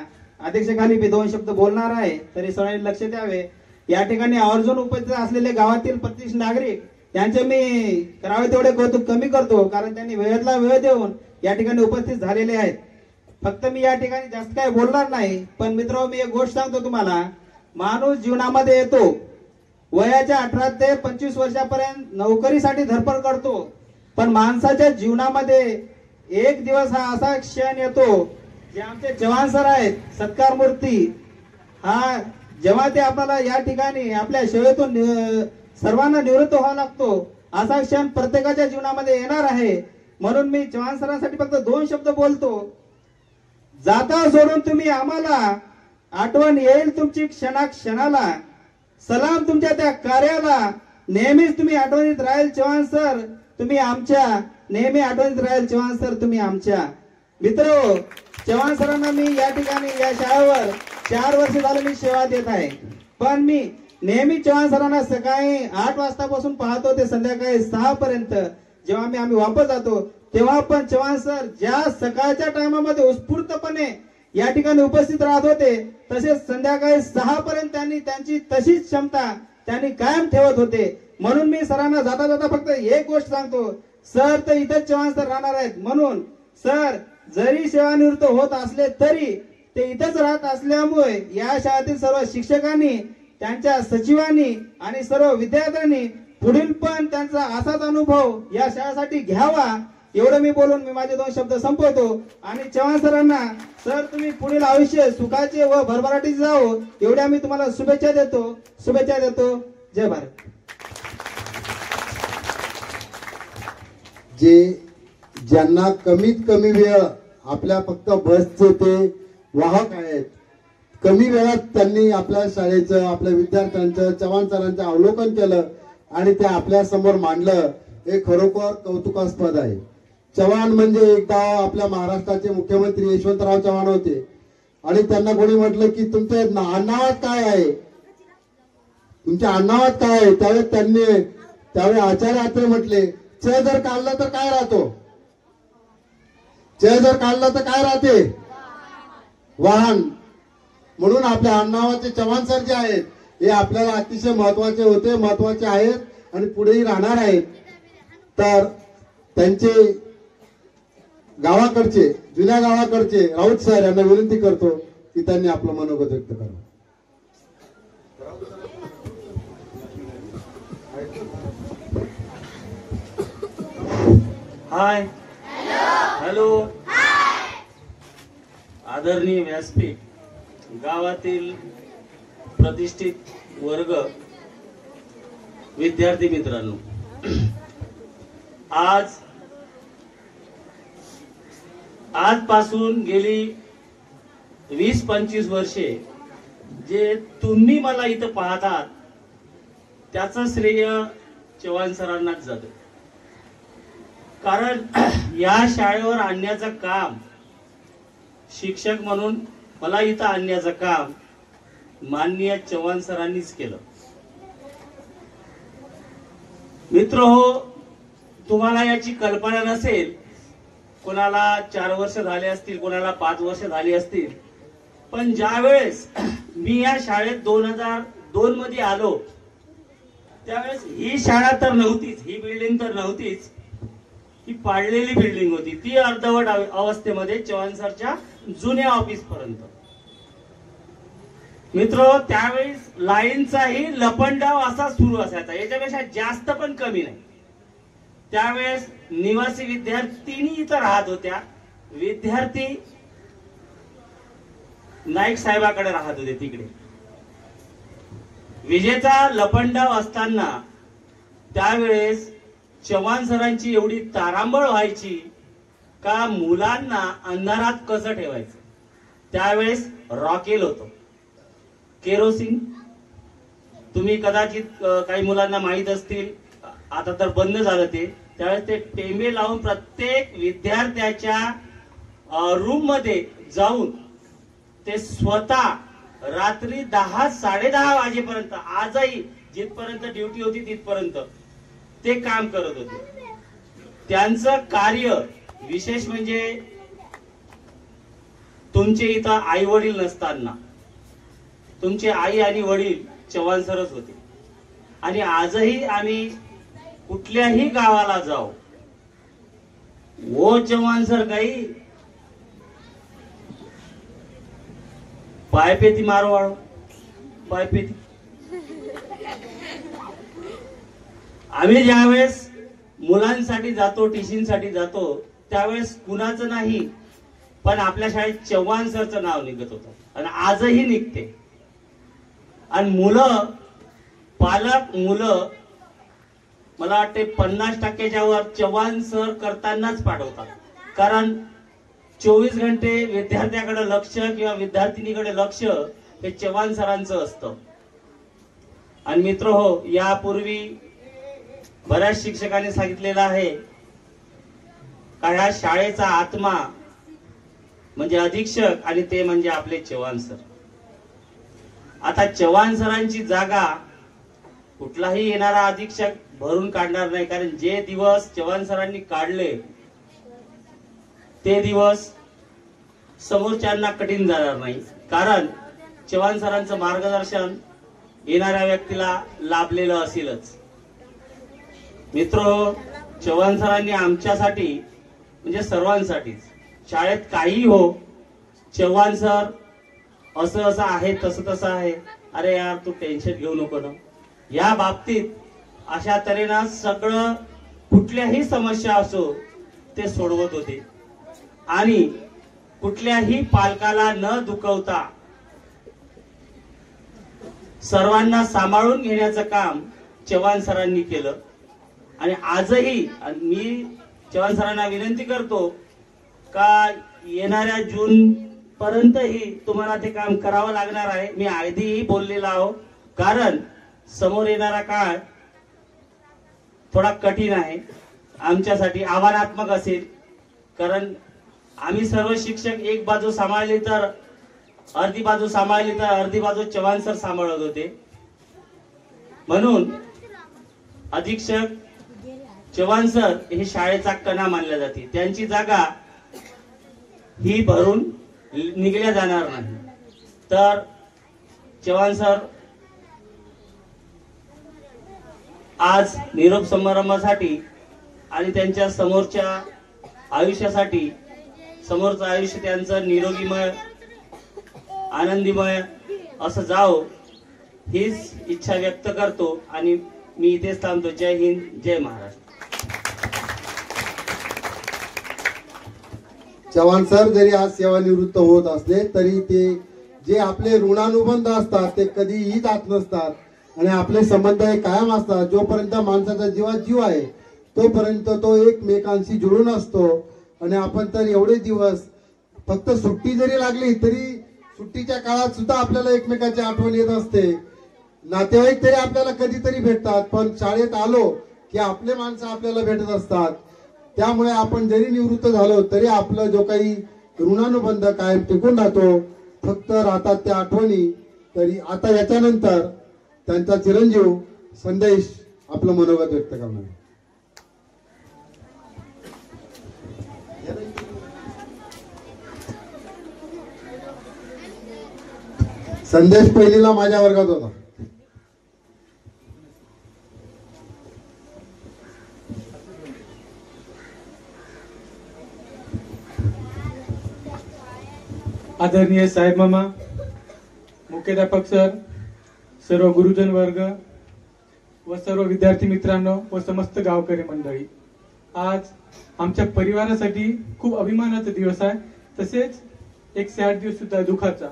अध्यक्षाखाली मी 2 शब्द बोलणार आहे, तरी सर्वांनी लक्ष द्यावे। या ठिकाणी आवर्जून उपस्थित असलेले गावातील प्रतिष्ठित नागरिक यांचे मी करावे तेवढे कौतुक कमी करतो, कारण त्यांनी वेळेतला वेळ देऊन या ठिकाणी उपस्थित झालेले आहेत। फक्त मी या ठिकाणी जास्त काही बोलणार नाही, पण मित्रांनो मी एक गोष्ट सांगतो तुम्हाला, माणूस जीवनामध्ये येतो, वयाच्या 18 ते 25 वर्षापर्यंत नोकरीसाठी धडपड करतो, पण माणसाच्या जीवनामध्ये एक दिवस हा असा क्षण येतो, जे आमचे चव्हाण सर आहेत सत्कार मूर्ती, हा जेव्हा ते आपल्याला या ठिकाणी आपल्या सेवेतून सर्वांना निवृत्त व्हावा लागतो, असा क्षण प्रत्येकाच्या जीवनामध्ये येणार आहे। म्हणून मी चव्हाण सरांसाठी फक्त 2 शब्द बोलतो। जाता सोडून तुम्ही आम्हाला, आठवण येईल तुमची क्षणाक्षणाला, सलाम तुमच्या त्या कार्याला, नेहमीच तुम्ही आठवणीत राहील चव्हाण सर तुम्ही आमच्या, नेहमी आठवणीत राहील चव्हाण सर तुम्ही आमच्या। मित्र, चव्हाण सरांना मी या ठिकाणी या शाळेवर 4 वर्ष झालं मी सेवा देत आहे, पण मी नेहमी चव्हाण सरांना सकाळी 8 वाजतापासून पाहतो ते संध्याकाळी 6 पर्यंत जेव्हा आम्ही वापस जातो, तेव्हा पण चव्हाण सर ज्या सकाळच्या टायमामध्ये उत्स्फूर्तपणे या ठिकाणी उपस्थित राहत होते, तसेच संध्याकाळी 6 पर्यंत त्यांनी त्यांची तशीच क्षमता त्यांनी कायम ठेवत होते। म्हणून मी सरांना जाता जाता फक्त एक गोष्ट सांगतो, सर तर इथेच चव्हाण सर राहणार आहेत, म्हणून सर जरी सेवानिवृत्त होत असले तरी ते इथेच राहत असल्यामुळे या शाळेतील सर्व शिक्षकांनी, त्यांच्या सचिवांनी आणि सर्व विद्यार्थ्यांनी पुढील पण त्यांचा असाच अनुभव या शाळेसाठी घ्यावा, एवढं मी बोलून मी माझे 2 शब्द संपवतो। आणि चव्हाण सरांना, सर तुम्ही पुढील आयुष्य सुखाचे व भरभराटीचे जावो, एवढ्या मी तुम्हाला शुभेच्छा देतो। जय भारत। ज्यांना कमीत कमी वेळ, आपल्या फक्त बसचे ते वाहक आहेत, कमी वेळात त्यांनी आपल्या शाळेचं, आपल्या विद्यार्थ्यांचं, चव्हाण सरांचं अवलोकन केलं आणि ते आपल्या समोर मांडलं, हे खरोखर कौतुकास्पद आहे। चव्हाण म्हणजे एकदा आपल्या महाराष्ट्राचे मुख्यमंत्री यशवंतराव चव्हाण होते आणि त्यांना कोणी म्हटलं की तुमच्या आडनावात काय आहे, तुमच्या आडनावात काय आहे, त्यावेळी आचार्य आत्रे म्हटले, च जर काढलं तर काय राहतो, च जर काढलं तर काय राहते, वाहन। म्हणून आपल्या आडनावाचे चव्हाण सर जे आहेत हे आपल्याला अतिशय महत्वाचे होते, महत्वाचे आहेत आणि पुढेही राहणार आहेत। तर त्यांचे गावाकडचे, जुन्या गावाकडचे राऊत सर यांना विनंती करतो की त्यांनी आपलं मनोगत व्यक्त करावं। हाय, हॅलो, आदरणीय व्यासपीठ, गावातील प्रतिष्ठित वर्ग, विद्यार्थी मित्रांनो, आजपासून गेली 20-25 वर्षे जे तुम्ही मला इथं पाहतात त्याचं श्रेय चव्हाण सरांनाच जातं, कारण या शाळेवर आणण्याचं काम, शिक्षक म्हणून मला इथं आणण्याचं काम माननीय चव्हाण सरांनीच केलं। मित्र हो, तुम्हाला याची कल्पना नसेल, कोणाला 4 वर्ष झाले असतील, कोणाला 5 वर्ष झाली असतील, पण ज्यावेळेस मी या शाळेत 2002 मध्ये आलो त्यावेळेस ही शाळा तर नव्हतीच, ही बिल्डिंग तर नव्हतीच, ही पाडलेली बिल्डिंग होती, ती अर्धवट अवस्थेमध्ये चव्हाण सरच्या जुन्या ऑफिस पर्यंत। मित्र, त्यावेळेस लाईनचाही लपंडाव असा सुरू असायचा, याच्यापेक्षा जास्त पण कमी नाही। त्यावेळेस निवासी विद्यार्थिनी इथं राहत होत्या, विद्यार्थी नाईक साहेबाकडे राहत होते तिकडे। विजेचा लपंडाव असताना त्यावेळेस चव्हाण सरांची एवढी तारांबळ व्हायची का मुलांना अंधारात कसं ठेवायचं. त्यावेळेस रॉकेल होतं, केरोसिन. तुम्ही कदाचित काही मुलांना माहित असतील, आता तर बंद झालं ते. त्यावेळेस ते टेंबे लावून प्रत्येक विद्यार्थ्याच्या रूम मध्ये जाऊन ते स्वतः रात्री 10-10:30 वाजेपर्यंत, आजही जिथपर्यंत ड्युटी होती तिथपर्यंत ते काम करत होते. त्यांचं कार्य विशेष म्हणजे तुमचे इथं आई वडील नसताना तुमचे आई आणि वडील चव्हाण सरच होते. आणि आजही आम्ही कुठल्याही गावाला जाऊ, वो चव्हाण सर काही पायपेती मारवाळो, पायपेती. आम्ही ज्यावेळेस मुलांसाठी जातो, टिशींसाठी जातो, त्यावेळेस कुणाचं नाही पण आपल्या शाळेत चव्हाण सरचं नाव निघत होतं आणि आजही निघते. आणि मुलं, पालक मुलं मला वाटते 50%च्या वर चव्हाण सर करतानाच पाठवतात. कारण 24 घंटे विद्यार्थ्याकडे लक्ष किंवा विद्यार्थिनीकडे लक्ष हे चव्हाण सरांचं असतं. आणि मित्र हो, यापूर्वी बऱ्याच शिक्षकांनी सांगितलेलं आहे का ह्या शाळेचा आत्मा म्हणजे अधीक्षक आणि ते म्हणजे आपले चव्हाण सर. आता चव्हाण सरांची जागा कुठलाही येणारा अधीक्षक भरून काढणार नाही, कारण जे दिवस चव्हाण सरांनी काढले ते दिवस समोरच्यांना कठीण जाणार नाही. कारण चव्हाण सरांचं मार्गदर्शन येणाऱ्या व्यक्तीला लाभलेलं असेलच. मित्र, चव्हाण सरांनी आमच्यासाठी म्हणजे सर्वांसाठीच, शाळेत काही हो, चव्हाण सर असं असं आहे, तसं तसं आहे, अरे यार तू टेन्शन घेऊ नको ना, या बाबतीत अशा तऱ्हेनं सगळं कुठल्याही समस्या असो ते सोडवत होते. आणि कुठल्याही पालकाला न दुखवता सर्वांना सांभाळून घेण्याचं काम चव्हाण सरांनी केलं. आणि आजही मी चव्हाण सरांना विनंती करतो का येणाऱ्या जून पर्यंतही तुम्हाला ते काम करावं लागणार आहे. मी आधीही बोललेलो आहो, कारण समोर येणारा काळ थोडा कठीण आहे, आमच्यासाठी आव्हानात्मक असेल. कारण आम्ही सर्व शिक्षक एक बाजू सांभाळली तर अर्धी बाजू सांभाळली तर अर्धी बाजू चव्हाण सर सांभाळत होते. म्हणून अधीक्षक चव्हाण सर हे शाळेचा कणा मानल्या जाते. त्यांची जागा ही भरून निघल्या जाणार नाही. तर चव्हाण सर आज निरोप समारंभासाठी आणि त्यांच्या समोरच्या आयुष्यासाठी, समोरचं आयुष्य त्यांचं निरोगीमय आनंदीमय असं जाओ हीच इच्छा व्यक्त करतो. आणि मी इथेच थांबतो. जय हिंद, जय महाराष्ट्र. चव्हाण सर जरी आज सेवानिवृत्त होत असले तरी ते जे आपले ऋणानुबंध असतात ते कधीही जात नसतात आणि आपले संबंध हे कायम असतात. जोपर्यंत माणसाचा जीवात जीव आहे तोपर्यंत तो एकमेकांशी जुळून असतो. आणि आपण तर एवढे दिवस फक्त सुट्टी जरी लागली तरी सुट्टीच्या काळात सुद्धा आपल्याला एकमेकांची आठवण येत असते. नातेवाईक तरी आपल्याला कधीतरी भेटतात, पण शाळेत आलो की आपले माणसं आपल्याला भेटत असतात. त्यामुळे आपण जरी निवृत्त झालो तरी आपला जो काही ऋणानुबंध कायम टिकून राहतो. फक्त राहतात त्या आठवणी. तरी आता याच्यानंतर त्यांचा चिरंजीव संदेश आपलं मनोगत व्यक्त करणार. संदेश पहिलीला माझ्या वर्गात होता. आदरणीय साहेब मामा, मुख्याध्यापक सर, सर्व गुरुजन वर्ग व सर्व विद्यार्थी मित्रांनो व समस्त गावकरी मंडळी, आज आमच्या परिवारासाठी खूप अभिमानाचा दिवस आहे. तसेच एक सॅड दिवस सुद्धा, दुःखाचा.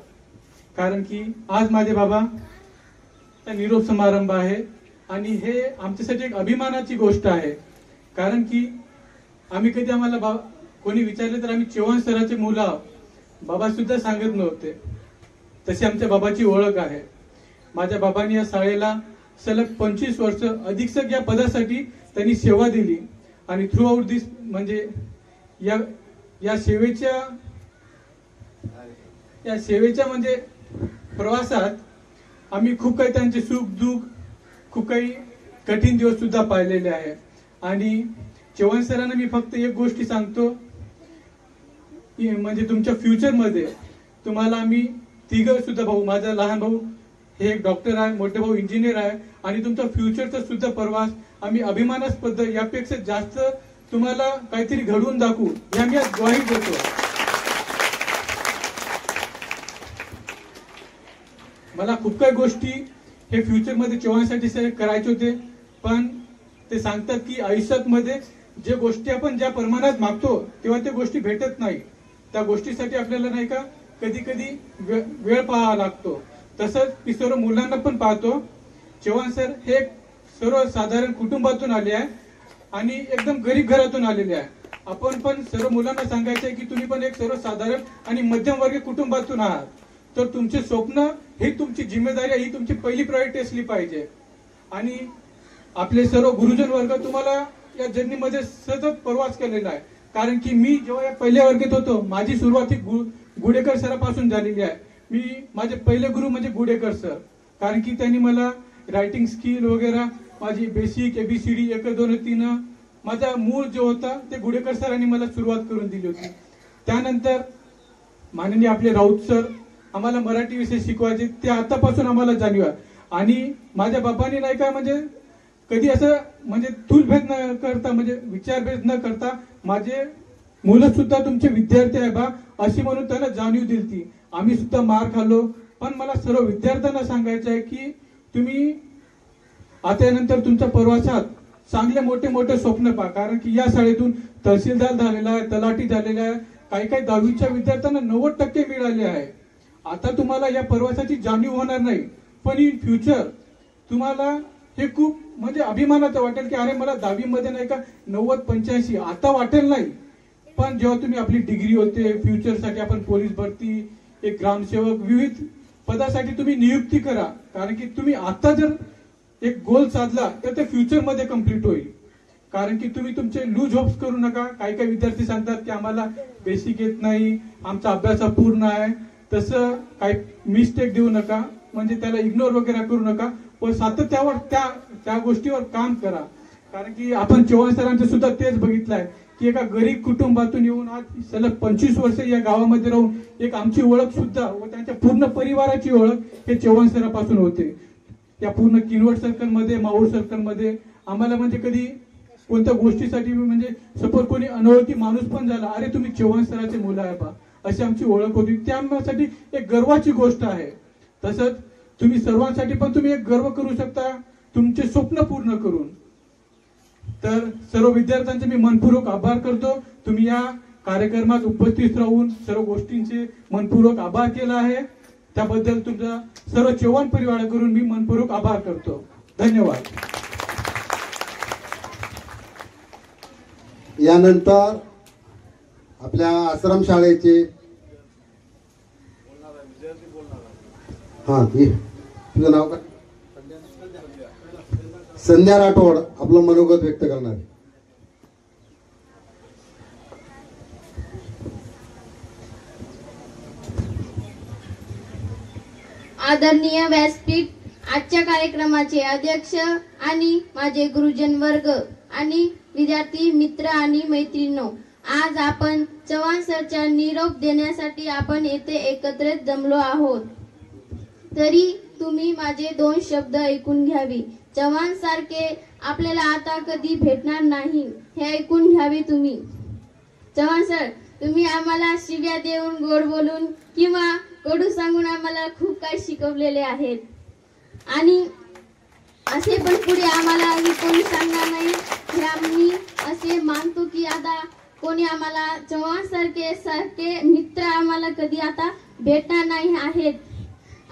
कारण की आज माझे बाबा निरोप समारंभ आहे आणि हे आमच्यासाठी एक अभिमानाची गोष्ट आहे. कारण की आम्ही कधी आम्हाला कोणी विचारले तर आम्ही चव्हाण सरांचे मुलं आहोत, बाबा सुद्धा सांगत नव्हते. तशी आमच्या बाबाची ओळख आहे. माझ्या बाबांनी या शाळेला सलग 25 वर्ष अधीक्षक या पदासाठी त्यांनी सेवा दिली आणि थ्रू आउट दिस म्हणजे या सेवेच्या म्हणजे प्रवासात आम्ही खूप काही त्यांचे सुख दुःख, खूप काही कठीण दिवस सुद्धा पाहिलेले आहे. आणि चव्हाण सरांना मी फक्त एक गोष्टी सांगतो, म्हणजे तुमच्या फ्युचरमध्ये तुम्हाला आम्ही तिघं सुद्धा भाऊ, माझा लहान भाऊ हे एक डॉक्टर आहे, मोठे भाऊ इंजिनियर आहे आणि तुमचा फ्युचरचा सुद्धा प्रवास आम्ही अभिमानास्पद यापेक्षा जास्त तुम्हाला काहीतरी घडवून दाखवू हे आम्ही आज ग्वाही देतो. मला खूप काही गोष्टी हे फ्युचरमध्ये चव्हाणसाठी करायचे होते, पण ते सांगतात की आयुष्यात मध्ये जे गोष्टी आपण ज्या प्रमाणात मागतो तेव्हा त्या गोष्टी भेटत नाही. त्या गोष्टीसाठी आपल्याला नाही का कधी कधी वेळ पाहावा लागतो. तसंच मी सर्व मुलांना पण पाहतो, चव्हाण सर हे सर्वसाधारण कुटुंबातून आले आहे आणि एकदम गरीब घरातून आलेले आहे. आपण पण सर्व मुलांना सांगायचं आहे की तुम्ही पण एक सर्वसाधारण आणि मध्यमवर्गीय कुटुंबातून आहात, तर तुमचे स्वप्न ही तुमची जिम्मेदारी, ही तुमची पहिली प्रायोरिटी असली पाहिजे. आणि आपले सर्व गुरुजन वर्ग तुम्हाला या जर्नीमध्ये सतत प्रवास केलेला आहे. कारण की मी जेव्हा या पहिल्या वर्गात होतो माझी सुरुवात ही गुडेकर सरापासून झालेली आहे. मी माझे पहिले गुरु म्हणजे गुडेकर सर, कारण की त्यांनी मला रायटिंग स्किल वगैरे माझी बेसिक ABCD 1 2 3 माझा मूळ जो होता ते गुडेकर सरांनी मला सुरुवात करून दिली होती. त्यानंतर माननीय आपले राऊत सर आम्हाला मराठी विषय शिकवायचे, ते आतापासून आम्हाला जाणीव आहे. आणि माझ्या बाबांनी नाही का म्हणजे कधी असं म्हणजे तुलभेद न करता म्हणजे विचारभेद न करता माझे मुलं सुद्धा तुमचे विद्यार्थी आहे बा अशी म्हणून त्यांना जाणीव दिली ती. आम्ही सुद्धा मार खाल्लो, पण मला सर्व विद्यार्थ्यांना सांगायचं आहे की तुम्ही आता यानंतर तुमच्या प्रवासात चांगले मोठे मोठे स्वप्न पहा. कारण की या शाळेतून तहसीलदार झालेला आहे, तलाठी झालेला आहे, काही 10वीच्या विद्यार्थ्यांना 90% मिळाले आहे. आता तुम्हाला या प्रवासाची जाणीव होणार नाही, पण इन फ्युचर तुम्हाला हे खूप म्हणजे अभिमानाचं वाटेल की अरे मला 10वी मध्ये नाही का 90-85 आता वाटेल नाही, पण जेव्हा तुम्ही आपली डिग्री होते फ्युचरसाठी आपण पोलीस भरती, एक ग्रामसेवक, विविध पदासाठी तुम्ही नियुक्ती करा. कारण की तुम्ही आता जर एक गोल साधला तर ते फ्युचर मध्ये कम्प्लीट होईल. कारण की तुम्ही तुमचे लूज होप्स करू नका. काही विद्यार्थी सांगतात की आम्हाला बेसिक येत नाही, आमचा अभ्यास अपूर्ण आहे, तसं काही मिस्टेक देऊ नका, म्हणजे त्याला इग्नोर वगैरे करू नका, पण सातत्यावर त्या गोष्टीवर काम करा. कारण की आपण चव्हाण सरांचं सुद्धा तेच बघितलं आहे की एका गरीब कुटुंबातून येऊन आज सलग 25 वर्ष या गावामध्ये राहून एक आमची ओळख सुद्धा व त्यांच्या पूर्ण परिवाराची ओळख हे चव्हाण सरापासून होते. या पूर्ण किनवट सर्कलमध्ये, माऊर सर्कलमध्ये आम्हाला म्हणजे कधी कोणत्या गोष्टीसाठी म्हणजे सपोज कोणी अनोळखी माणूस पण झाला, अरे तुम्ही चव्हाण सराचे मुलं आहे बा अशी आमची ओळख होती. त्या आमच्यासाठी एक गर्वाची गोष्ट आहे. तसंच तुम्ही सर्वांसाठी पण तुम्ही एक गर्व करू शकता तुमचे स्वप्न पूर्ण करून. तर सर्व विद्यार्थ्यांचे मी मनपूर्वक आभार करतो. तुम्ही या कार्यक्रमात उपस्थित राहून सर्व गोष्टींचे मनपूर्वक आभार केला आहे, त्याबद्दल तुमचा सर्व चव्हाण परिवाराकडून मी मनपूर्वक आभार करतो. धन्यवाद. यानंतर आपल्या आश्रम शाळेचे तुझं नाव काय? संध्या राठोड आपलं मनोगत व्यक्त करणार. आदरणीय व्यासपीठ, आजच्या कार्यक्रमाचे अध्यक्ष आणि माझे गुरुजन वर्ग आणि विद्यार्थी मित्र आणि मैत्रिणींनो, आज आपण चव्हाण सरच्या निरोप देण्यासाठी आपण येथे एकत्रित जमलो आहोत. तरी तुम्ही माझे 2 शब्द ऐकून घ्यावी. चव्हाण सारखे आपल्याला आता कधी भेटणार नाही हे ऐकून घ्यावे तुम्ही. चव्हाण सर, तुम्ही आम्हाला शिव्या देऊन, गोड बोलून किंवा कडू सांगून आम्हाला खूप काही शिकवलेले आहेत आणि असे पण पुढे आम्हाला कोणी सांगणार नाही हे आम्ही असे मानतो की आता कोणी आम्हाला चव्हाण सारखे मित्र आम्हाला कधी आता भेटणार नाही आहेत.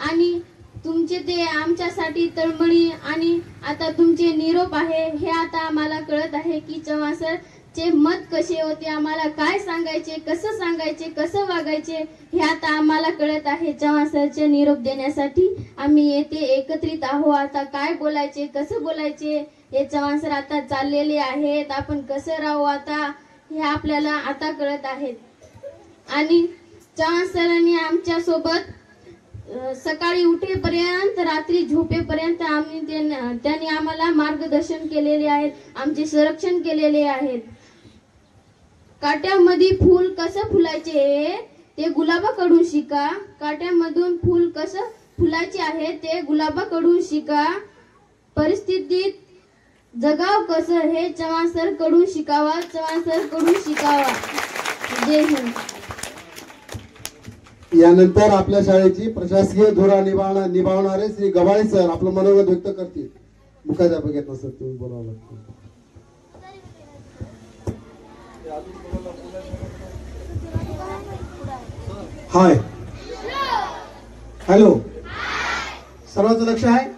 आणि तुमचे ते आमच्यासाठी तळमळी आणि आता तुमचे निरोप आहे हे आता आम्हाला कळत आहे की चव्हाण सर चे मत कसे होते, आम्हाला काय सांगायचे, कसं वागायचे हे आता आम्हाला कळत आहे. चव्हाण सरचे निरोप देण्यासाठी आम्ही येथे एकत्रित आहोत. आता काय बोलायचे, कसं बोलायचे हे चव्हाण सर आता चाललेले आहेत. आपण कसं राहू आता हे आपल्याला आता कळत आहेत. आणि चव्हाण सरांनी आमच्या सोबत सकाळी उठेपर्यंत रात्री झोपेपर्यंत त्यांनी आम्हाला मार्गदर्शन केलेले आहेत, आमचे संरक्षण केलेले आहेत. काट्यामध्ये फूल कसं फुलायचे ते गुलाबाकडून शिका. काट्यामधून फूल कसं फुलायचे आहे ते गुलाबाकडून शिका. परिस्थितीत जगाव कसं हे चव्हाण सर कडून शिकावा, चव्हाण सर कडून शिकावा. जय हिंद. यानंतर आपल्या शाळेची प्रशासकीय धोरण निभावणारे श्री गवाळे सर आपलं मनोगत व्यक्त करतील. मुख्याध्यापक येत सर, तुम्ही बोलावं लागतं. हाय, हॅलो, सर्वांचं लक्ष आहे?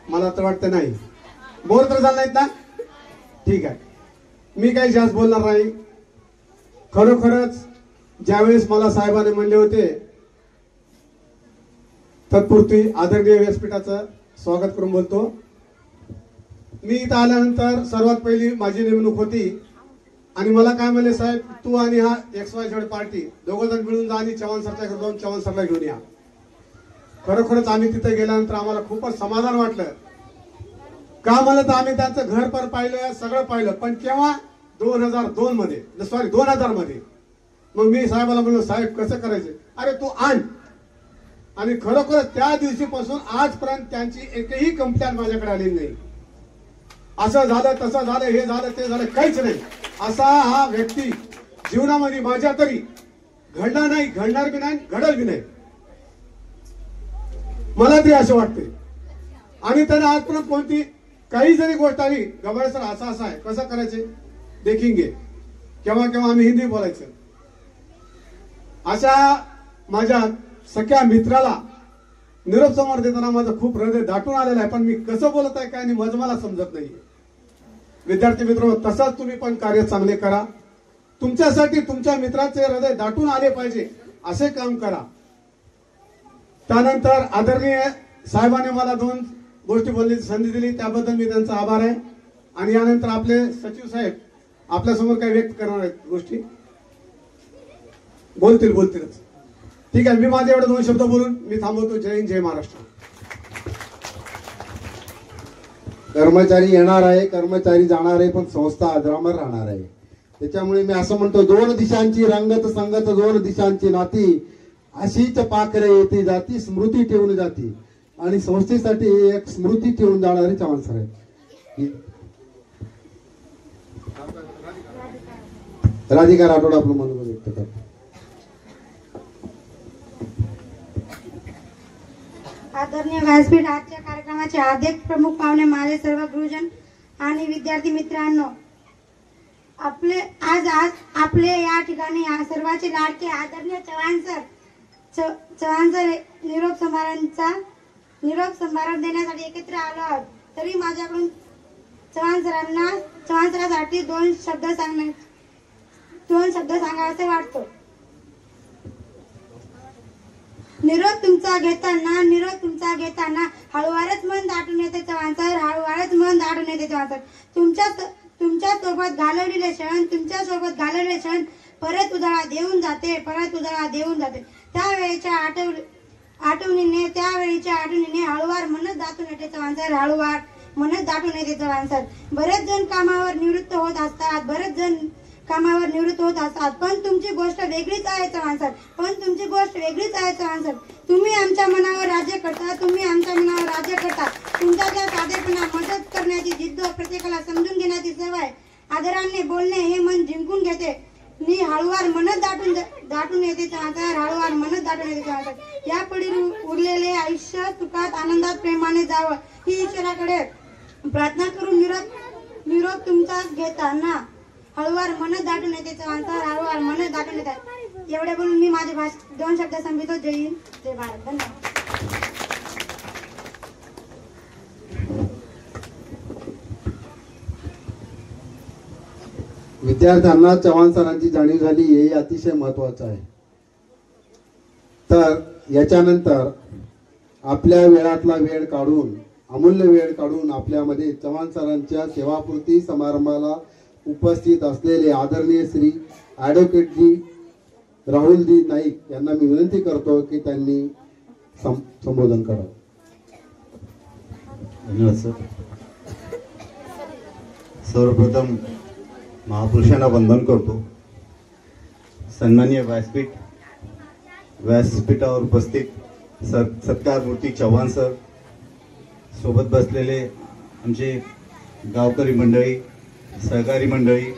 मला तर वाटतं नाही. बोर तर झालं नाहीत ना? ठीक आहे, मी काही जास्त बोलणार नाही. खरोखरच ज्यावेळेस मला साहेबांनी म्हणले होते तत्पुरती आदरणीय व्यासपीठाचं स्वागत करून बोलतो. मी इथं आल्यानंतर सर्वात पहिली माझी नेमणूक होती आणि मला काय म्हणले, साहेब तू आणि हा XYZ पार्टी दोघं जण मिळून जा आणि चव्हाण सरच्या घरी जाऊन चव्हाण सरला घेऊन या. खरोखरच आम्ही तिथे गेल्यानंतर आम्हाला खूपच समाधान वाटलं. का म्हणलं तर आम्ही त्यांचं घर पर पाहिलं, सगळं पाहिलं. पण केव्हा? 2002 मध्ये, सॉरी 2000 मध्ये. मग मी साहेबाला म्हणलो, साहेब कसं करायचं? अरे तू आण. आणि खरोखर त्या दिवशीपासून आजपर्यंत त्यांची एकही कंप्लेंट माझ्याकडे आली नाही. असं झालं, तसं झालं, हे झालं, ते झालं, काहीच नाही. असा हा व्यक्ती जीवनामध्ये माझ्या तरी घडला नाही, घडणार बी नाही, घडल बी नाही. मला तरी असं वाटते. आणि त्याने आजपर्यंत कोणती काही जरी गोष्ट आली, गवाळे सर असं असं आहे, कसं करायचे देखेंगे. केव्हा केव्हा आम्ही हिंदी बोलायचं. अशा माझ्या सख्या मित्राला निरोप समोर देताना माझं खूप हृदय दाटून आलेलं आहे. पण मी कसं बोलत आहे काय आणि मज मला समजत नाही. विद्यार्थी मित्र, तसाच तुम्ही पण कार्य चांगले करा. तुमच्यासाठी तुमच्या मित्राचे हृदय दाटून आले पाहिजे असे काम करा. त्यानंतर आदरणीय साहेबांनी मला 2 गोष्टी बोलण्याची संधी दिली, त्याबद्दल मी त्यांचा आभार आहे. आणि यानंतर आपले सचिव साहेब आपल्यासमोर काही व्यक्त करणार आहेत गोष्टी. बोलतीलच. ठीक आहे, मी माझे एवढे 2 शब्द बोलून मी थांबवतो. जय हिंद, जय महाराष्ट्र. कर्मचारी येणार आहे, कर्मचारी जाणार आहे, पण संस्था अजरामर राहणार आहे. त्याच्यामुळे मी असं म्हणतो, 2 दिशांची रंगत संगत, 2 दिशांची नाती, अशीच पाखरे येते जाती, स्मृती ठेवून जाती. आणि संस्थेसाठी एक स्मृती ठेवून जाणारे चव्हाण सर आहे. राधिका राठोड आपलं मनोगत व्यक्त करतो. आदरणीय व्यासपीठ, आजच्या कार्यक्रमाचे अध्यक्ष, प्रमुख पाहुणे, माझे सर्व गुरुजन आणि विद्यार्थी मित्रांनो, आपले या ठिकाणी सर्वांचे लाडके आदरणीय चव्हाण सर निरोप समारंभ देण्यासाठी एकत्र आलो आहोत. तरी माझ्याकडून चव्हाण सरांसाठी 2 शब्द सांगावेसे वाटतो. निरोप तुमचा घेताना हळूवारच मन दाटून येते चव्हाण सर, हळूवारच मन दाटून येते चव्हाण सर. तुमच्या सोबत घालवलेले क्षण परत उजाळा देऊन जाते. त्यावेळीच्या आठवणीने हळूवार मनच दाटून येते चव्हाण सर, हळूवार मनच दाटून येते चव्हाण सर. बरेच जण कामावर निवृत्त होत असतात, पण तुमची गोष्ट वेगळीच आहे चव्हाण सर, तुम्ही आमच्या मनावर राज्य करता. तुमच्या साधेपणा, मदत करण्याची जिद्द, प्रत्येकाला समजून घेण्याची सवय, आदराने बोलणे हे मन जिंकून घेते. हळूवार मनच दाटून येते चव्हाण सर. यापुढे उरलेले आयुष्य सुखात, आनंदात, प्रेमाने जावं ही ईश्वराकडे प्रार्थना करून निरोप तुमचा घेताना हळूवार मनच दाटून येते चव्हाण सर, हळूवार मनच दाटून येतात. एवढे बोलून मी माझे 2 शब्द संपवितो. जय हिंद, जय भारत. धन्यवाद. विद्यार्थ्यांना चव्हाण सरांची जाणीव झाली हे अतिशय महत्वाचं आहे. तर याच्यानंतर आपल्या वेळातला वेळ काढून, अमूल्य वेळ काढून आपल्यामध्ये चव्हाण सरांच्या सेवापूर्ती समारंभाला उपस्थित असलेले आदरणीय श्री ॲडव्होकेट जी राहुलजी नाईक यांना मी विनंती करतो की त्यांनी संबोधन करावं. धन्यवाद सर. सर्वप्रथम महापुरुषांना वंदन करतो. सन्माननीय व्यासपीठावर उपस्थित सत्कार मूर्ती चव्हाण सर, सोबत बसलेले आमचे गावकरी मंडळी, सहकारी मंडळी,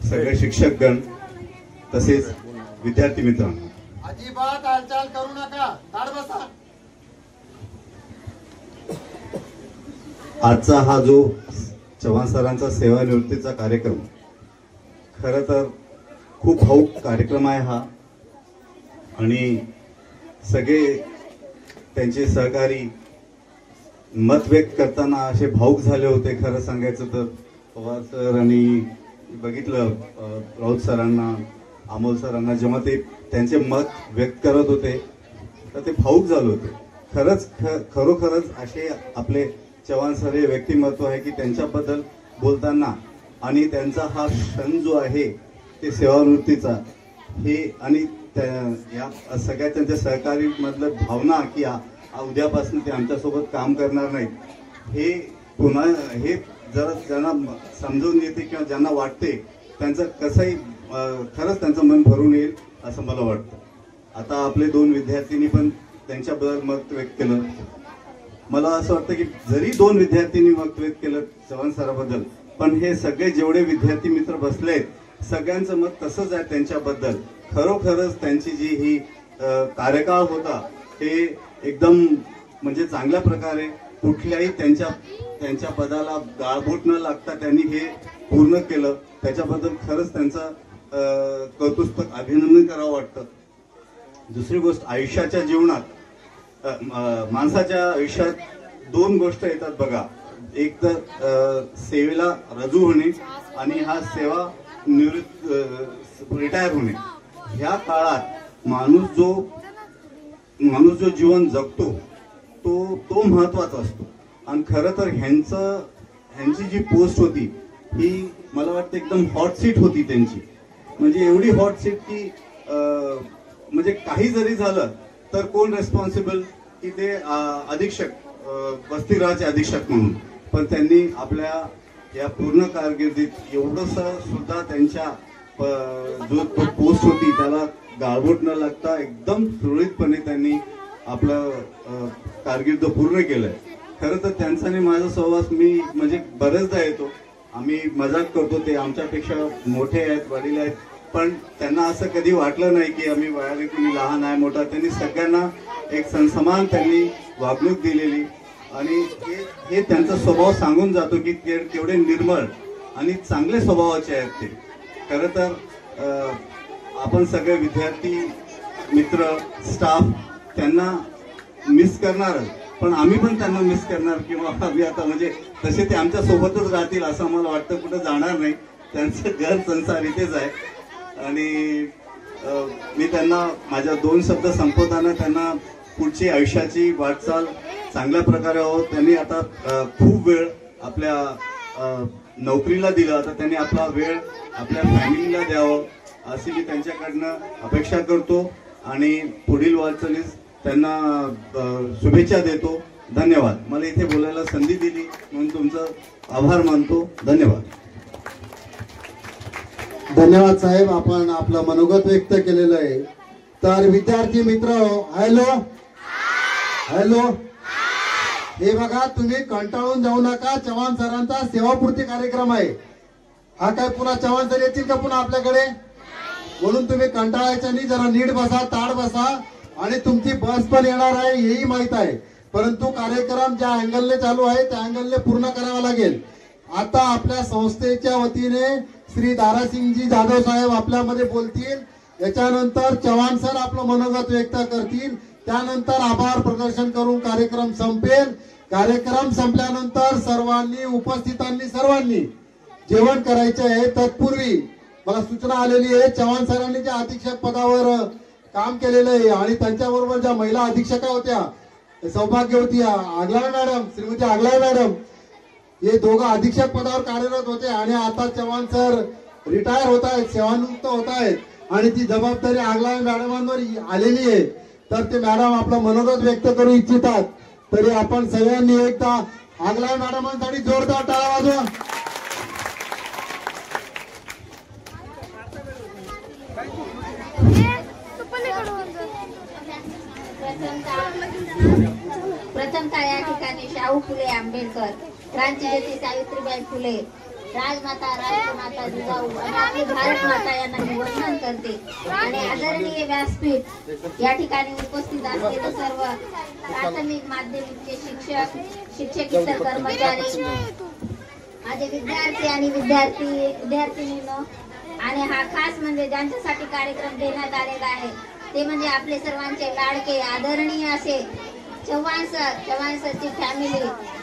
सगळे शिक्षकगण, तसेच विद्यार्थी मित्रांनो, अजिबात हालचाल करू नका, ताड बसा. आजचा हा जो चव्हाण सरांचा सेवानिवृत्तीचा कार्यक्रम खरं तर खूप भावूक कार्यक्रम आहे हा. आणि सगळे त्यांचे सहकारी मत व्यक्त करताना असे भावूक झाले होते. खरं सांगायचं तर पवार सर आणि बघितलं राऊत सरांना, अमोल सरांना, जेव्हा ते त्यांचे मत व्यक्त करत होते तर ते भावूक झाले होते. खरोखरच असे आपले चव्हाण सर हे व्यक्तिमत्व आहे की त्यांच्याबद्दल बोलताना आणि त्यांचा हा क्षण जो आहे ते सेवानिवृत्तीचा हे आणि या सगळ्या त्यांच्या सहकारी मधलं भावना की उद्यापासून ते आमच्यासोबत काम करणार नाहीत, हे पुन्हा हे जरा ज्यांना समजून येते किंवा ज्यांना वाटते त्यांचं कसंही खरंच त्यांचं मन भरून येईल असं मला वाटतं. आता आपले दोन विद्यार्थ्यांनी पण त्यांच्याबद्दल मत व्यक्त केलं. मला असं वाटतं की जरी दोन विद्यार्थ्यांनी मत व्यक्त केलं चव्हाण सराबद्दल, पण हे सगळे जेवढे विद्यार्थी मित्र बसलेत सगळ्यांचं मत तसंच आहे त्यांच्याबद्दल. खरोखरच त्यांची जी ही कार्यकाळ होता हे एकदम म्हणजे चांगल्या प्रकारे कुठल्याही त्यांच्या पदाला गाळबोट न लागता त्यांनी हे पूर्ण केलं. त्याच्याबद्दल खरंच त्यांचं कौतुक अभिनंदन करावं वाटतं. दुसरी गोष्ट, आयुष्याच्या जीवनात माणसाच्या आयुष्यात दोन गोष्ट येतात बघा. एक तर सेवेला रजू होणे आणि हा सेवा निवृत्त रिटायर होणे. ह्या काळात माणूस जो जीवन जगतो तो महत्वाचा असतो. आणि खरं तर ह्यांची जी पोस्ट होती ही मला वाटतं एकदम हॉट सीट होती त्यांची. म्हणजे एवढी हॉट सीट की म्हणजे काही जरी झालं तर कोण रेस्पॉन्सिबल की ते अधीक्षक, वसतिगृहाचे अधीक्षक म्हणून. पण त्यांनी आपल्या या पूर्ण कारकिर्दीत एवढंसं सुद्धा त्यांच्या जो पोस्ट होती त्याला गाळबोट न लागता एकदम सुरळीतपणे त्यांनी आपलं कारकिर्द पूर्ण केलंय. खरं तर त्यांचा आणि माझा सहवास मी म्हणजे बरेचदा येतो, आम्ही मजाक करतो. ते आमच्यापेक्षा मोठे आहेत, वडील आहेत, पण त्यांना असं कधी वाटलं नाही की आम्ही वयाने कुणी लहान आहे मोठा. त्यांनी सगळ्यांना एक समान त्यांनी वागणूक दिलेली आणि हे त्यांचा स्वभाव सांगून जातो की केवढे निर्मळ आणि चांगले स्वभावाचे आहेत ते. खरं तर आपण सगळे विद्यार्थी मित्र, स्टाफ त्यांना मिस करणार, पण आम्ही पण त्यांना मिस करणार किंवा आम्ही आता म्हणजे तसे ते आमच्या सोबतच राहतील असं आम्हाला वाटतं. कुठं जाणार नाही, त्यांचं घर संसार इथेच आहे. आणि मी त्यांना माझ्या दोन शब्द संपवताना त्यांना पुढची आयुष्याची वाटचाल चांगल्या प्रकारे आहोत. त्यांनी आता खूप वेळ आपल्या नोकरीला दिला, आता त्यांनी आपला वेळ आपल्या फॅमिलीला द्यावं अशी मी त्यांच्याकडनं अपेक्षा करतो आणि पुढील वाटचालीस त्यांना शुभेच्छा देतो. धन्यवाद. मला इथे बोलायला संधी दिली म्हणून तुमचं आभार मानतो. धन्यवाद. धन्यवाद साहेब, आपण आपलं मनोगत व्यक्त केलेलं आहे. तर विद्यार्थी मित्र, हॅलो, हे बघा, तुम्ही कंटाळून जाऊ नका. चव्हाण सरांचा सेवापूर्ती कार्यक्रम आहे हा. काय पुन्हा चव्हाण सर येतील का पुन्हा आपल्याकडे? म्हणून तुम्ही कंटाळायचं नाही, जरा नीट बसा, ताड बसा. आणि तुमची बस पण येणार आहे हेही माहित आहे, परंतु कार्यक्रम ज्या अँगलने चालू आहे त्या अँगलने पूर्ण करावा लागेल. आता आपल्या संस्थेच्या वतीने श्री दारासिंगजी जाधव साहेब आपल्यामध्ये बोलतील. याच्यानंतर चव्हाण सर आपलं मनोगत व्यक्त करतील. त्यानंतर आभार प्रदर्शन करून कार्यक्रम संपेल. कार्यक्रम संपल्यानंतर सर्वांनी, उपस्थितांनी सर्वांनी जेवण करायचे आहे तत्पूर्वी मला सूचना आलेली आहे, चव्हाण सरांनी ज्या अधीक्षक पदावर काम केलेलं आहे आणि त्यांच्याबरोबर ज्या महिला अधीक्षका होत्या, सौभाग्यवती आगलावे मॅडम, श्रीमती आगलावे मॅडम, हे दोघं अधीक्षक पदावर कार्यरत होते आणि आता चव्हाण सर रिटायर होत आहेत, सेवानिवृत्त होत आहेत आणि ती जबाबदारी आगलावे मॅडमांवर आलेली आहे. तर ते मॅडम आपलं मनोगत व्यक्त करू इच्छितात. तरी आपण सगळ्यांनी एकदा आगलावे मॅडमांसाठी जोरदार टाळ्या वाजवा. प्रथमतः या ठिकाणी शाहू फुले आंबेडकर, क्रांतिज्योती सावित्रीबाई फुले, राजमाता राष्ट्रमाता जिजाऊ आणि आपली भारत माता यांना मी वंदन करते. आणि आदरणीय व्यासपीठ या ठिकाणी उपस्थित असलेले सर्व प्राथमिक माध्यमिकचे शिक्षक, शिक्षकेतर कर्मचारी, माझे विद्यार्थी आणि विद्यार्थिनींनो, आणि हा खास म्हणजे ज्यांच्यासाठी कार्यक्रम देण्यात आलेला आहे ते म्हणजे आपले सर्वांचे लाडके आदरणीय असे चव्हाण सरची फॅमिली,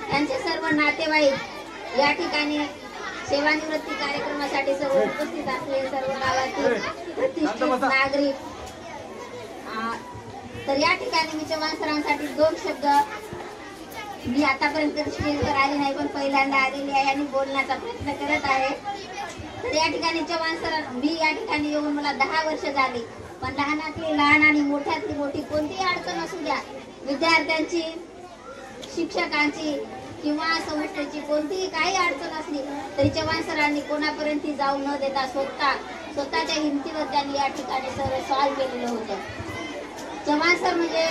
त्यांचे सर्व नातेवाईक, या ठिकाणी सेवानिवृत्ती कार्यक्रमासाठी सर्व उपस्थित असलेले सर्व गावातील प्रतिष्ठित नागरिक. तर या ठिकाणी मी चव्हाण सरांसाठी 2 शब्द, मी आतापर्यंत स्टेजवर आले नाही पण पहिल्यांदा आलेली आहे आणि बोलण्याचा प्रयत्न करत आहे. तर या ठिकाणी चव्हाण सर, मी या ठिकाणी येऊन मला 10 वर्ष झाली, पण लहानातली लहान आणि मोठ्यातली मोठी कोणतीही अडचण असू द्या, विद्यार्थ्यांची, शिक्षकांची किंवा संस्थेची कोणतीही काही अडचण असली तरी चव्हाण सरांनी कोणापर्यंत जाऊ न देता स्वतःच्या हिमतीवर त्यांनी या ठिकाणी सर्व सॉल्व्ह केलेलं होतं. चव्हाण सर म्हणजे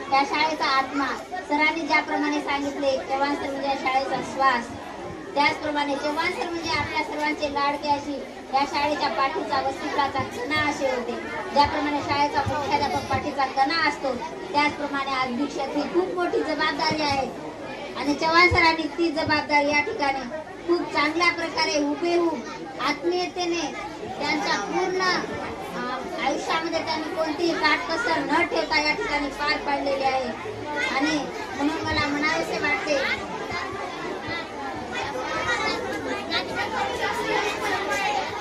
त्या शाळेचा आत्मा. सरांनी ज्याप्रमाणे सांगितले, चव्हाण सर म्हणजे या शाळेचा श्वास, त्याचप्रमाणे चव्हाण सर म्हणजे आपल्या सर्वांचे लाडके अशी या शाळेच्या पाठीचा व सूत्राचा कणा असे होते. ज्याप्रमाणे शाळेचा मुख्याध्यापक पाठीचा कणा असतो, त्याचप्रमाणे अधीक्षक ही खूप मोठी जबाबदारी आहे आणि चव्हाण सरांनी ती जबाबदारी या ठिकाणी खूप चांगल्या प्रकारे हुबेहूब आत्मीयतेने त्यांच्या पूर्ण आयुष्यामध्ये त्यांनी कोणतीही काटकसर न ठेवता या ठिकाणी पार पाडलेली आहे. आणि म्हणून मला म्हणावेसे वाटते,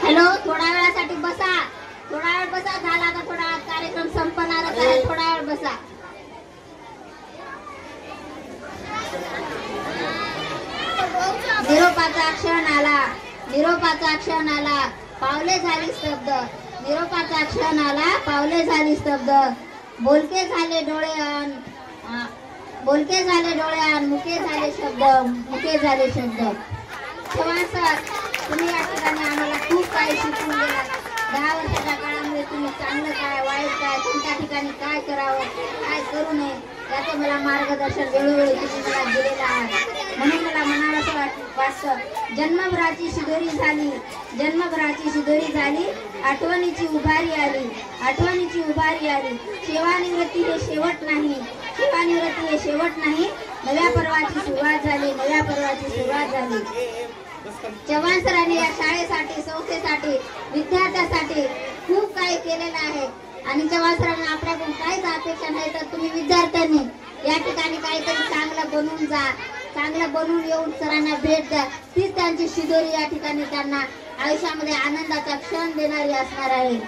हॅलो, थोड्या वेळासाठी बसा, थोडा वेळ बसा, झाला आता थोडा कार्यक्रम संपणारच आहे, थोडा वेळ बसा. निरोपाचा क्षण आला, निरोपाचा क्षण आला, पावले झाली स्तब्ध, निरोपाचा क्षण आला, पावले झाली स्तब्ध, बोलके झाले डोळे मुके झाले शब्द, मुके झाले शब्द. चव्हाण सर, तुम्ही या ठिकाणी आम्हाला खूप काही शिकवून गेलात. 10 वर्षाच्या काळामध्ये तुम्ही चांगलं काय, वाईट काय, कोणत्या ठिकाणी काय करावं, काय करू नये याचं मला मार्गदर्शन वेळोवेळी तुम्ही मला दिलेलं आहे. म्हणून मला म्हणावंसं वाटतं, जन्मभराची शिदोरी झाली, जन्मभराची शिदोरी झाली, आठवणीची उभारी आली, आठवणीची उभारी आली. सेवानिवृत्ती हे शेवट नाही, सेवानिवृत्ती हे शेवट नाही, नव्या पर्वाची सुरुवात झाली, नव्या पर्वाची सुरुवात झाली. चव्हाण सरांनी या शाळेसाठी, संस्थेसाठी, विद्यार्थ्यांसाठी खूप काही केलेलं आहे आणि चव्हाण सरांनी आपल्याकडून काहीच अपेक्षा नाही, तर तुम्ही विद्यार्थ्यांनी या ठिकाणी काहीतरी चांगलं बनवून जा, चांगलं बनवून येऊन सरांना भेट द्या. तीच त्यांची शिदोरी या ठिकाणी त्यांना आयुष्यामध्ये आनंदाचा क्षण देणारी असणार आहे.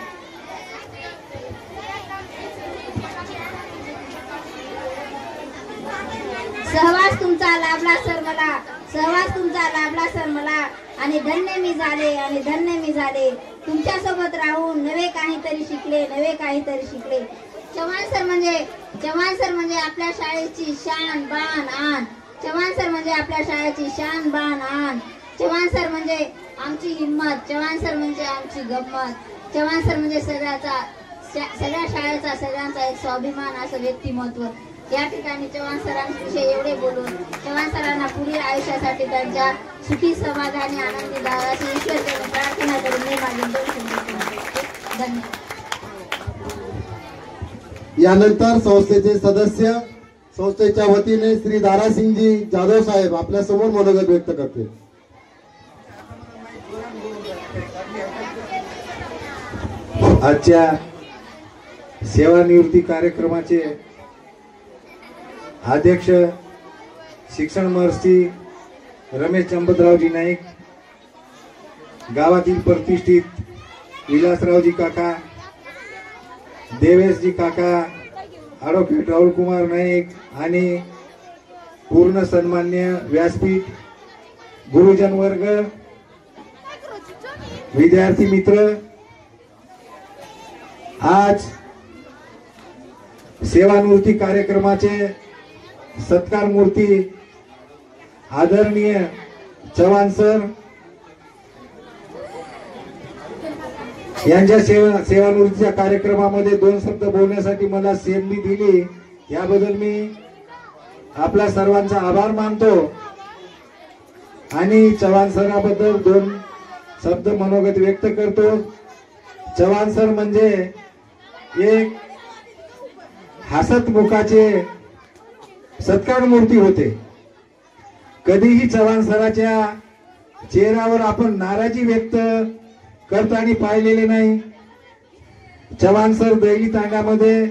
सहवास तुमचा लाभला सर मला, सहवास तुमचा लाभला सर मला, आणि धन्य मी झाले, आणि धन्य मी झाले. तुमच्या सोबत राहून नवे काहीतरी शिकले, नवे काहीतरी शिकले. चव्हाण सर म्हणजे आपल्या शाळेची शान बान आन. चव्हाण सर म्हणजे आपल्या शाळेची शान बान आन. चव्हाण सर म्हणजे आमची हिंमत. चव्हाण सर म्हणजे आमची गंमत. चव्हाण सर म्हणजे सगळ्या शाळेचा, सगळ्यांचा एक स्वाभिमान असं व्यक्तिमत्व. या ठिकाणी चव्हाण सरांविषयी एवढे बोलून चव्हाण सरांना पुढील आयुष्यासाठी त्यांच्या सुखी, समाधानी, आनंदी द्यावा अशी ईश्वरचरणी प्रार्थना करून मी माझे 2 शब्द धन्यवाद. यानंतर संस्थेचे सदस्य, संस्थेच्या वतीने श्री दारासिंगजी जाधव साहेब आपल्या समोर मनोगत व्यक्त करतील. आजच्या सेवानिवृत्ती कार्यक्रमाचे अध्यक्ष शिक्षण महर्षी रमेश चंपतरावजी नाईक, गावातील प्रतिष्ठित विलासरावजी काका, देवेशजी काका, ॲडव्होकेट राहुल कुमार नाईक आणि पूर्ण सन्मान्य व्यासपीठ, गुरुजन वर्ग, विद्यार्थी मित्र, आज सेवानिवृत्ती कार्यक्रमाचे सत्कार मूर्ती आदरणीय चव्हाण सर यांच्या सेवानिवृत्तीच्या कार्यक्रमामध्ये 2 शब्द बोलण्यासाठी मला संधी दिली, याबद्दल मी आपल्या सर्वांचा आभार मानतो आणि चव्हाण सराबद्दल 2 शब्द मनोगत व्यक्त करतो. चव्हाण सर म्हणजे एक हसतमुखाचे सत्कार मूर्ती होते. कधीही चव्हाण सराच्या चेहऱ्यावर आपण नाराजी व्यक्त करताना पाहिलेले नाही. चव्हाण सर दैली तांड्यामध्ये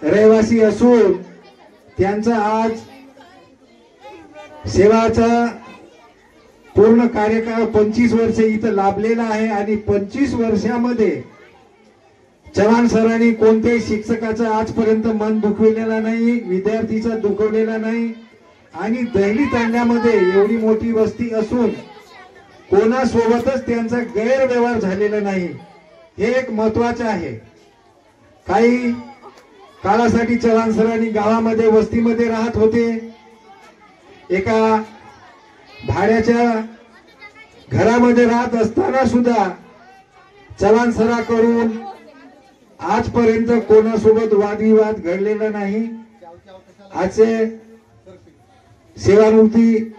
रहिवासी असून त्यांचा आज सेवाचा पूर्ण कार्यकाळ 25 वर्ष इथं लाभलेला आहे आणि 25 वर्षामध्ये चव्हाण सरांनी कोणत्याही शिक्षकाचा आजपर्यंत मन दुखविलेला नाही, विद्यार्थीचा दुखवलेला नाही आणि दैली तांड्यामध्ये एवढी मोठी वस्ती असून कोणासोबतच त्यांचा गैरव्यवहार झालेला नाही. हे एक महत्वाचे आहे. काही काळासाठी चव्हाण सरांनी गावामध्ये वस्तीमध्ये राहत होते. एका भाड्याच्या घरामध्ये राहत असताना सुद्धा चव्हाण सराकडून आजपर्यंत कोणासोबत वादविवाद घडलेला नाही. आजचे सेवानिवृत्ती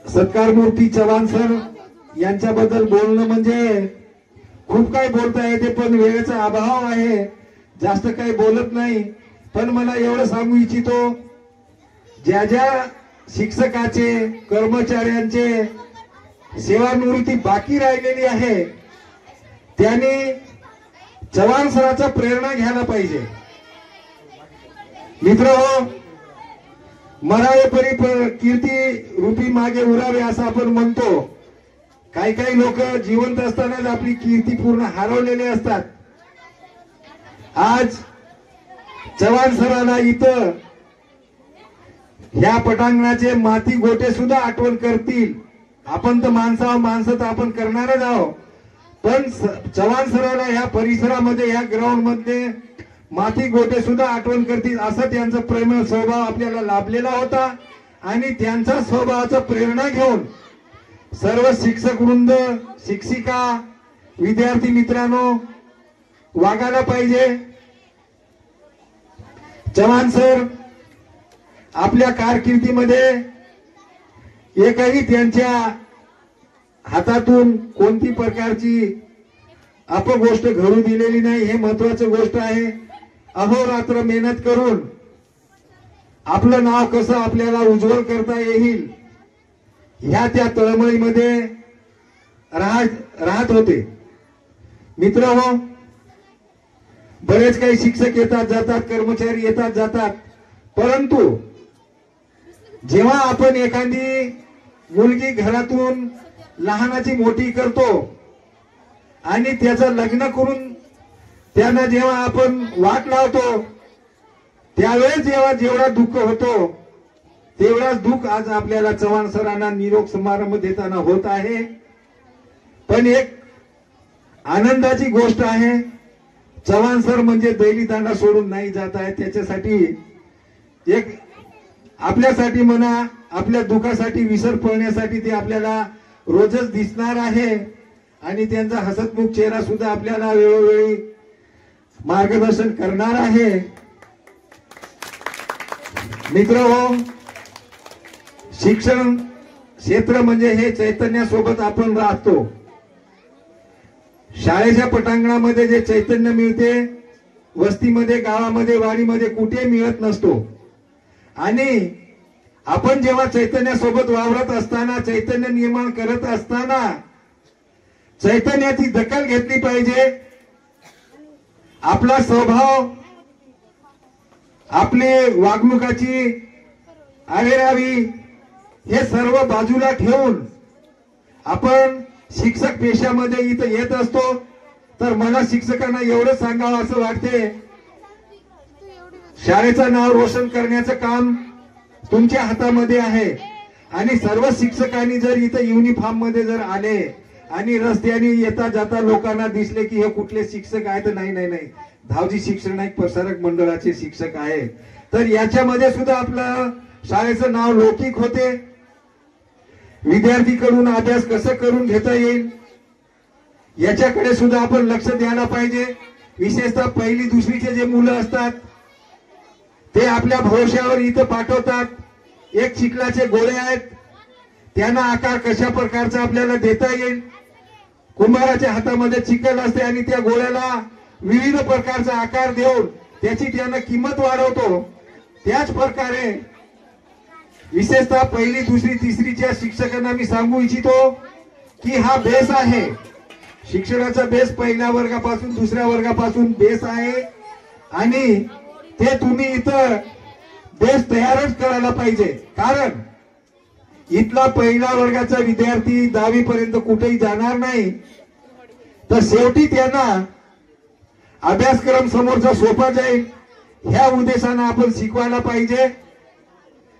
सत्कार मूर्ती चव्हाण सर यांच्याबद्दल बोलणं म्हणजे खूप काही बोलता येते, पण वेळेचा अभाव आहे, जास्त काही बोलत नाही. पण मला एवढं सांगू इच्छितो, ज्या ज्या शिक्षकाचे कर्मचाऱ्यांचे सेवानिवृत्ती बाकी राहिलेली आहे त्यांनी चव्हाण सराचा प्रेरणा घ्यायला पाहिजे. मित्रहो, मरावे परी कीर्ती रूपी मागे उरावे असं आपण म्हणतो. काही काही लोक जिवंत असतानाच आपली कीर्ती पूर्ण हरवलेले असतात. आज चव्हाण सराला इथं ह्या पटांगणाचे माती गोटे सुद्धा आठवण करतील. आपण तर माणसं तर आपण करणारच आहोत, पण चव्हाण सराला ह्या परिसरामध्ये ह्या ग्राउंड मध्ये माती गोटे सुद्धा आठवण करतील. असं त्यांचा प्रेमळ स्वभाव आपल्याला लाभलेला होता आणि त्यांचा स्वभावाचा प्रेरणा घेऊन सर्व शिक्षक वृंद, शिक्षिका, विद्यार्थी मित्रांनो वागायला पाहिजे. चव्हाण सर आपल्या कारकिर्दीमध्ये एकही त्यांच्या हातातून कोणती प्रकारची अपगोष्ट घडू दिलेली नाही. हे महत्वाची गोष्ट आहे. अहोरात्र मेहनत करून आपलं नाव कसं आपल्याला उज्ज्वल करता येईल ह्या त्या तळमळीमध्ये राहत होते. मित्रहो, बरेच काही शिक्षक येतात जातात, कर्मचारी येतात जातात, परंतु जेव्हा आपण एखादी मुलगी घरातून लहानाची मोठी करतो आणि त्याचं लग्न करून त्यांना जेव्हा आपण वाट लावतो त्यावेळेस जेवढा दुःख होतो तेवढाच दुःख आज आपल्याला चव्हाण सरांना निरोप समारंभ देताना होत आहे. पण एक आनंदाची गोष्ट आहे, चव्हाण सर म्हणजे दैली तांडा सोडून नाही जात आहे. त्याच्यासाठी एक आपल्यासाठी म्हणा, आपल्या दुःखासाठी विसर पळण्यासाठी ते आपल्याला रोजच दिसणार आहे आणि त्यांचा हसतमुख चेहरा सुद्धा आपल्याला वेळोवेळी मार्गदर्शन करणार आहे. मित्रहो, शिक्षण क्षेत्र म्हणजे हे चैतन्यासोबत आपण राहतो. शाळेच्या पटांगणामध्ये जे चैतन्य मिळते वस्तीमध्ये, गावामध्ये, वाडीमध्ये कुठे मिळत नसतो. आणि आपण जेव्हा चैतन्यासोबत वावरत असताना, चैतन्य निर्माण करत असताना चैतन्याची दखल घेतली पाहिजे. आपला स्वभाव, आपली वागणुकाची आरेरावी हे सर्व बाजूला ठेवून आपण शिक्षक पेशामध्ये इथं येत असतो, तर मला शिक्षकांना एवढं सांगावं असं वाटते, शाळेचं नाव रोशन करण्याचं काम तुमच्या हातामध्ये आहे. आणि सर्व शिक्षकांनी जर इथं युनिफॉर्म मध्ये जर आले आणि रस्त्याने येता जाता लोकांना दिसले की हे कुठले शिक्षक आहेत, नाही, धावजी शिक्षण एक प्रसारक मंडळाचे शिक्षक आहे, तर याच्यामध्ये सुद्धा आपलं शाळेचं नाव लौकिक होते. विद्यार्थीकडून अभ्यास कसं करून घेता येईल याच्याकडे सुद्धा आपण लक्ष द्यायला पाहिजे. विशेषतः पहिली दुसरीचे जे मुलं असतात ते आपल्या भरोश्यावर इथं पाठवतात. एक चिखलाचे गोळे आहेत, त्यांना आकार कशा प्रकारचा आपल्याला देता येईल. कुंभाराच्या हातामध्ये चिखल असते आणि त्या गोळ्याला विविध प्रकारचा आकार देऊन त्याची त्यांना किंमत वाढवतो. त्याच प्रकारे विशेषतः पहिली दुसरी तिसरीच्या शिक्षकांना मी सांगू इच्छितो की हा बेस आहे, शिक्षणाचा बेस पहिल्या वर्गापासून दुसऱ्या वर्गापासून बेस आहे आणि ते तुम्ही इथं बेस तयारच करायला पाहिजे. कारण इथला पहिल्या वर्गाचा विद्यार्थी 10वी पर्यंत कुठेही जाणार नाही, तर शेवटी त्यांना अभ्यासक्रम समोरचा सोपा जाईल ह्या उद्देशानं आपण शिकवायला पाहिजे.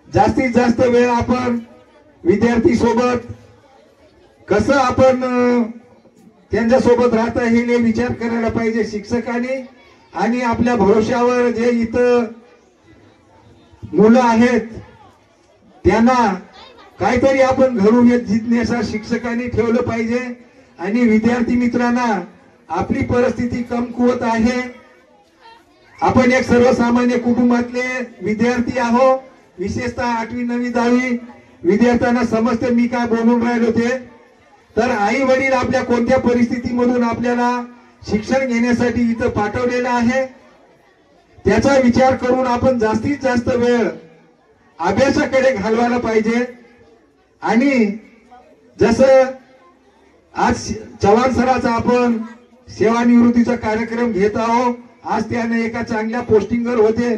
जास्तीत जास्त वेळ आपण विद्यार्थी सोबत कसं आपण त्यांच्या सोबत राहता येईल हे विचार करायला पाहिजे शिक्षकांनी. आणि आपल्या भरोश्यावर जे इथं मुलं आहेत त्यांना काहीतरी आपण घडून जिज्ञासा शिक्षकांनी ठेवलं पाहिजे. आणि विद्यार्थी मित्रांना आपली परिस्थिती कमकुवत आहे, आपण एक सर्वसामान्य कुटुंबातले विद्यार्थी आहो. विशेषतः 8वी 9वी 10वी विद्यार्थ्यांना समजते मी काय बोलून राहिलो ते. तर आई वडील आपल्या कोणत्या परिस्थितीमधून आपल्याला शिक्षण घेण्यासाठी इथं पाठवलेलं आहे, त्याचा विचार करून आपण जास्तीत जास्त वेळ अभ्यासाकडे घालवायला पाहिजे. आणि जसं आज चव्हाण सराचा आपण सेवानिवृत्तीचा कार्यक्रम घेत आहोत, आज त्याने एका चांगल्या पोस्टिंगवर होते,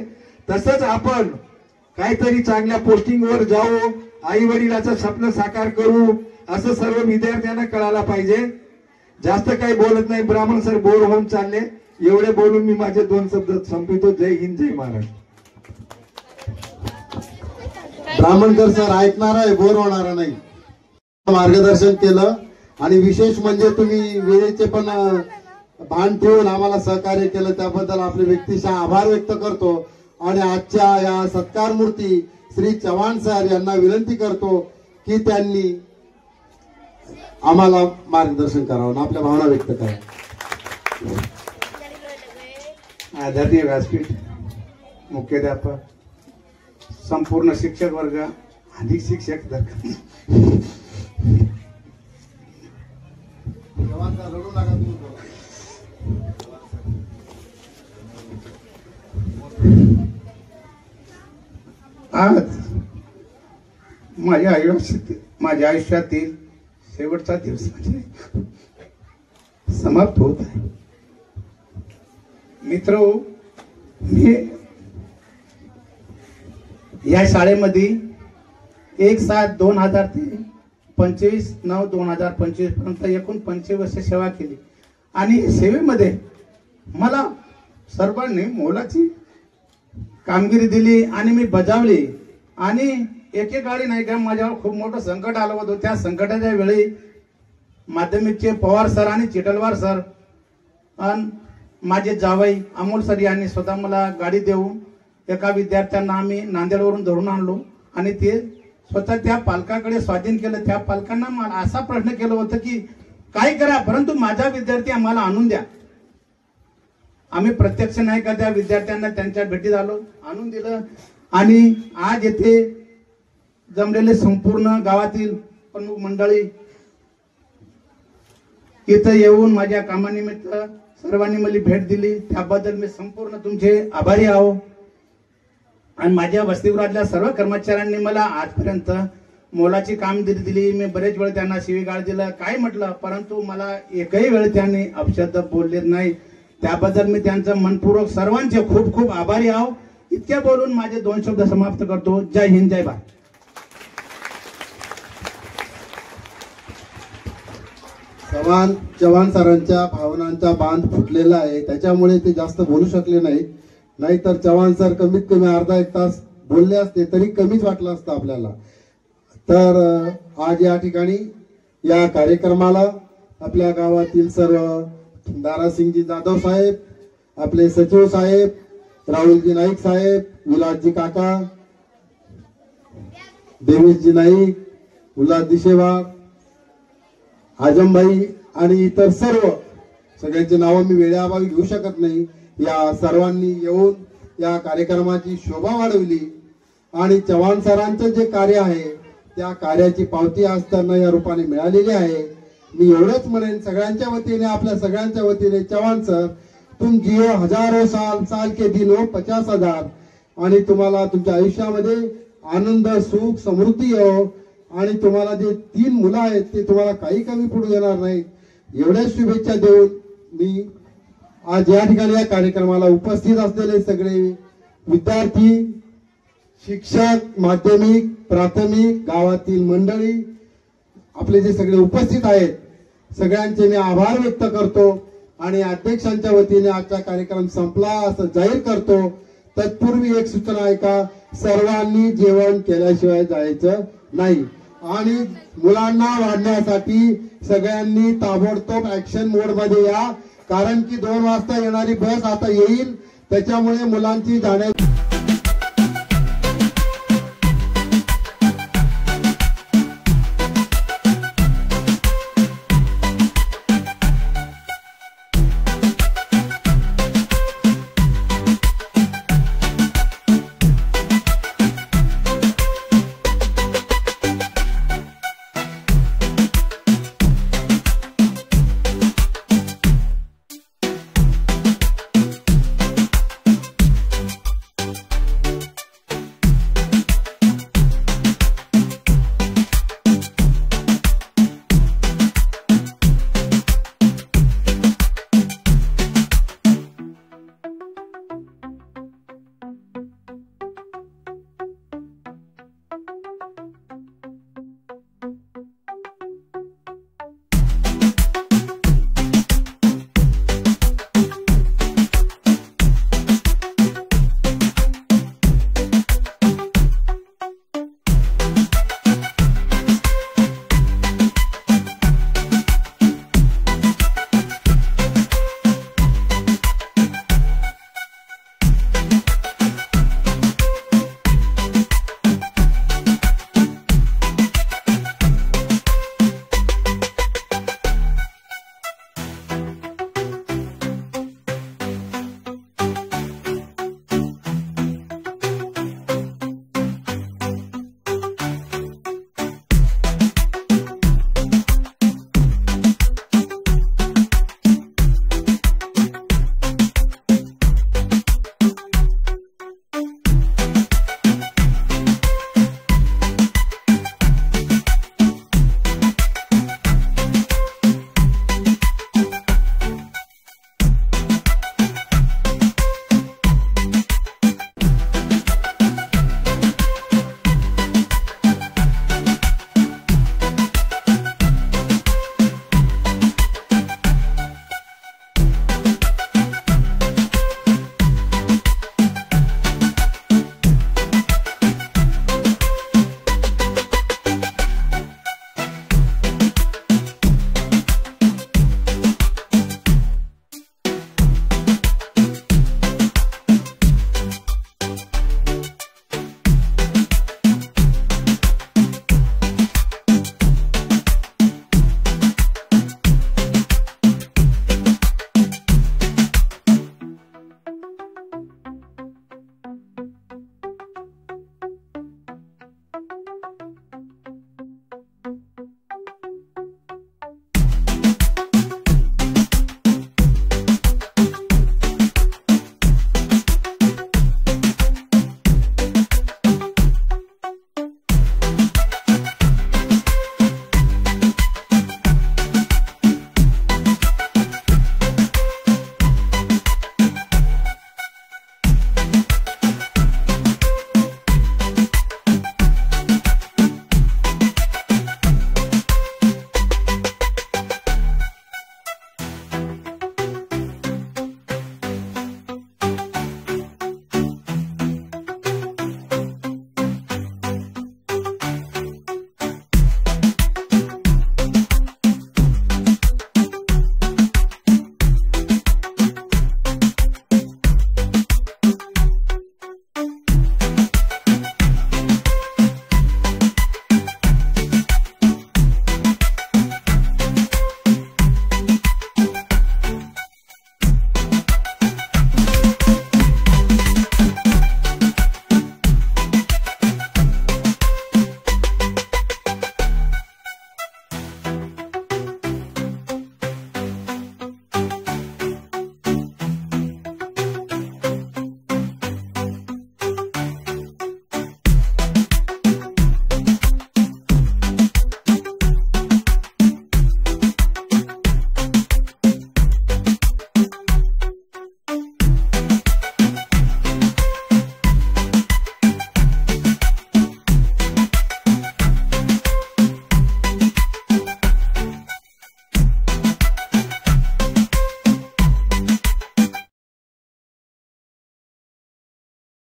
तसंच आपण काहीतरी चांगल्या पोस्टिंगवर जाऊ, आई वडिलाचं स्वप्न साकार करू असं सर्व विद्यार्थ्यांना कळायला पाहिजे. जास्त काही बोलत नाही, ब्राह्मण सर बोर होऊन चालले, एवढे बोलून मी माझे 2 शब्द संपवितो. जय हिंद, जय महाराष्ट्र. ब्राह्मणकर सर ऐकणार आहे, बोर होणार नाही. मार्गदर्शन केलं आणि विशेष म्हणजे तुम्ही वेळेचे पण भान ठेवून आम्हाला सहकार्य केलं, त्याबद्दल आपले व्यक्तिशः आभार व्यक्त करतो. आणि आजच्या या सत्कार मूर्ती श्री चव्हाण सर यांना विनंती करतो की त्यांनी आम्हाला मार्गदर्शन करावं, आपल्या भावना व्यक्त करा. आदरणीय व्यासपीठ, मुख्याध्यापक, संपूर्ण शिक्षक वर्ग, अधिक शिक्षक आज माझ्या आयुष्यातील शेवटचा दिवस म्हणजे समाप्त होत आहे. मित्र, मी या शाळेमध्ये 1/7/2000 ते 25/9/2025 पर्यंत एकूण 25 वर्ष सेवा केली. आणि सेवेमध्ये मला सर्वांनी मोलाची कामगिरी दिली आणि मी बजावली. आणि एकेकाळी नाही का माझ्यावर खूप मोठं संकट आलं होतं. त्या संकटाच्या वेळी माध्यमिकचे पवार सर आणि चिटलवार सर आणि माझे जावई अमोल सर यांनी स्वतः मला गाडी देऊन एका विद्यार्थ्यांना आम्ही नांदेडवरून धरून आणलो आणि ते स्वतः त्या पालकाकडे स्वाधीन केलं. त्या पालकांना मला असा प्रश्न केला होता की काय करा, परंतु माझा विद्यार्थी आम्हाला आणून द्या. आम्ही प्रत्यक्ष नाही का त्या विद्यार्थ्यांना त्यांच्या भेटीत आलो, आणून दिलं. आणि आज येथे जमलेले संपूर्ण गावातील प्रमुख मंडळी इथं येऊन माझ्या कामानिमित्त सर्वांनी मला भेट दिली, त्याबद्दल मी संपूर्ण तुमचे आभारी आहो. आणि माझ्या वसतिगृहातल्या सर्व कर्मचाऱ्यांनी मला आजपर्यंत मोलाची कामगिरी दिली. मी बरेच वेळ त्यांना शिवीगाळ दिलं, काय म्हटलं, परंतु मला एकही वेळ त्यांनी अपशब्द बोलले नाही. त्याबद्दल मी त्यांचं मनपूर्वक सर्वांचे खूप खूप आभारी आहो. इतक्या बोलून माझे 2 शब्द समाप्त करतो. जय हिंद, जय भारत. चव्हाण सरांच्या भावनांचा बांध फुटलेला आहे, त्याच्यामुळे ते जास्त बोलू शकले नाहीत. नाहीतर चव्हाण सर कमीत कमी अर्धा एक तास बोलले असते तरी कमीच वाटलं असतं आपल्याला. तर आज या ठिकाणी या कार्यक्रमाला आपल्या गावातील सर्व दारासिंगजी जाधव साहेब, आपले सचिव साहेब, राहुलजी नाईक साहेब, विलासजी काका, देवेशजी नाईक, उल्हास दिशेवार, आजमभाई आणि इतर सर्व सगळ्यांची नावं मी वेळेअभावी घेऊ शकत नाही. या सर्वांनी येऊन या कार्यक्रमाची शोभा वाढवली आणि चव्हाण सरांचं जे कार्य आहे त्या कार्याची पावती आज त्यांना या रूपाने मिळालेली आहे. मी एवढंच म्हणेन सगळ्यांच्या वतीने, आपल्या सगळ्यांच्या वतीने, चव्हाण सर तुम जियो हजारों साल के दिन हो 50,000 आणि तुम्हाला तुमच्या आयुष्यामध्ये आनंद, सुख, समृद्धी हो आणि तुम्हाला जे 3 मुलं आहेत ते तुम्हाला काही कमी पडू देणार नाहीत. एवढ्या शुभेच्छा देऊन मी आज या ठिकाणी या कार्यक्रमाला उपस्थित असलेले सगळे विद्यार्थी, शिक्षक, माध्यमिक, प्राथमिक, गावातील मंडळी, आपले जे सगळे उपस्थित आहेत सगळ्यांचे मी आभार व्यक्त करतो आणि अध्यक्षांच्या वतीने आजचा कार्यक्रम संपला असं जाहीर करतो. तत्पूर्वी एक सूचना आहे का, सर्वांनी जेवण केल्याशिवाय जायचं नाही आणि मुलांना वाढण्यासाठी सगळ्यांनी ताबडतोब ऍक्शन मोड मध्ये या, कारण की 2 वाजता येणारी बस आता येईल, त्याच्यामुळे मुलांची जाण्या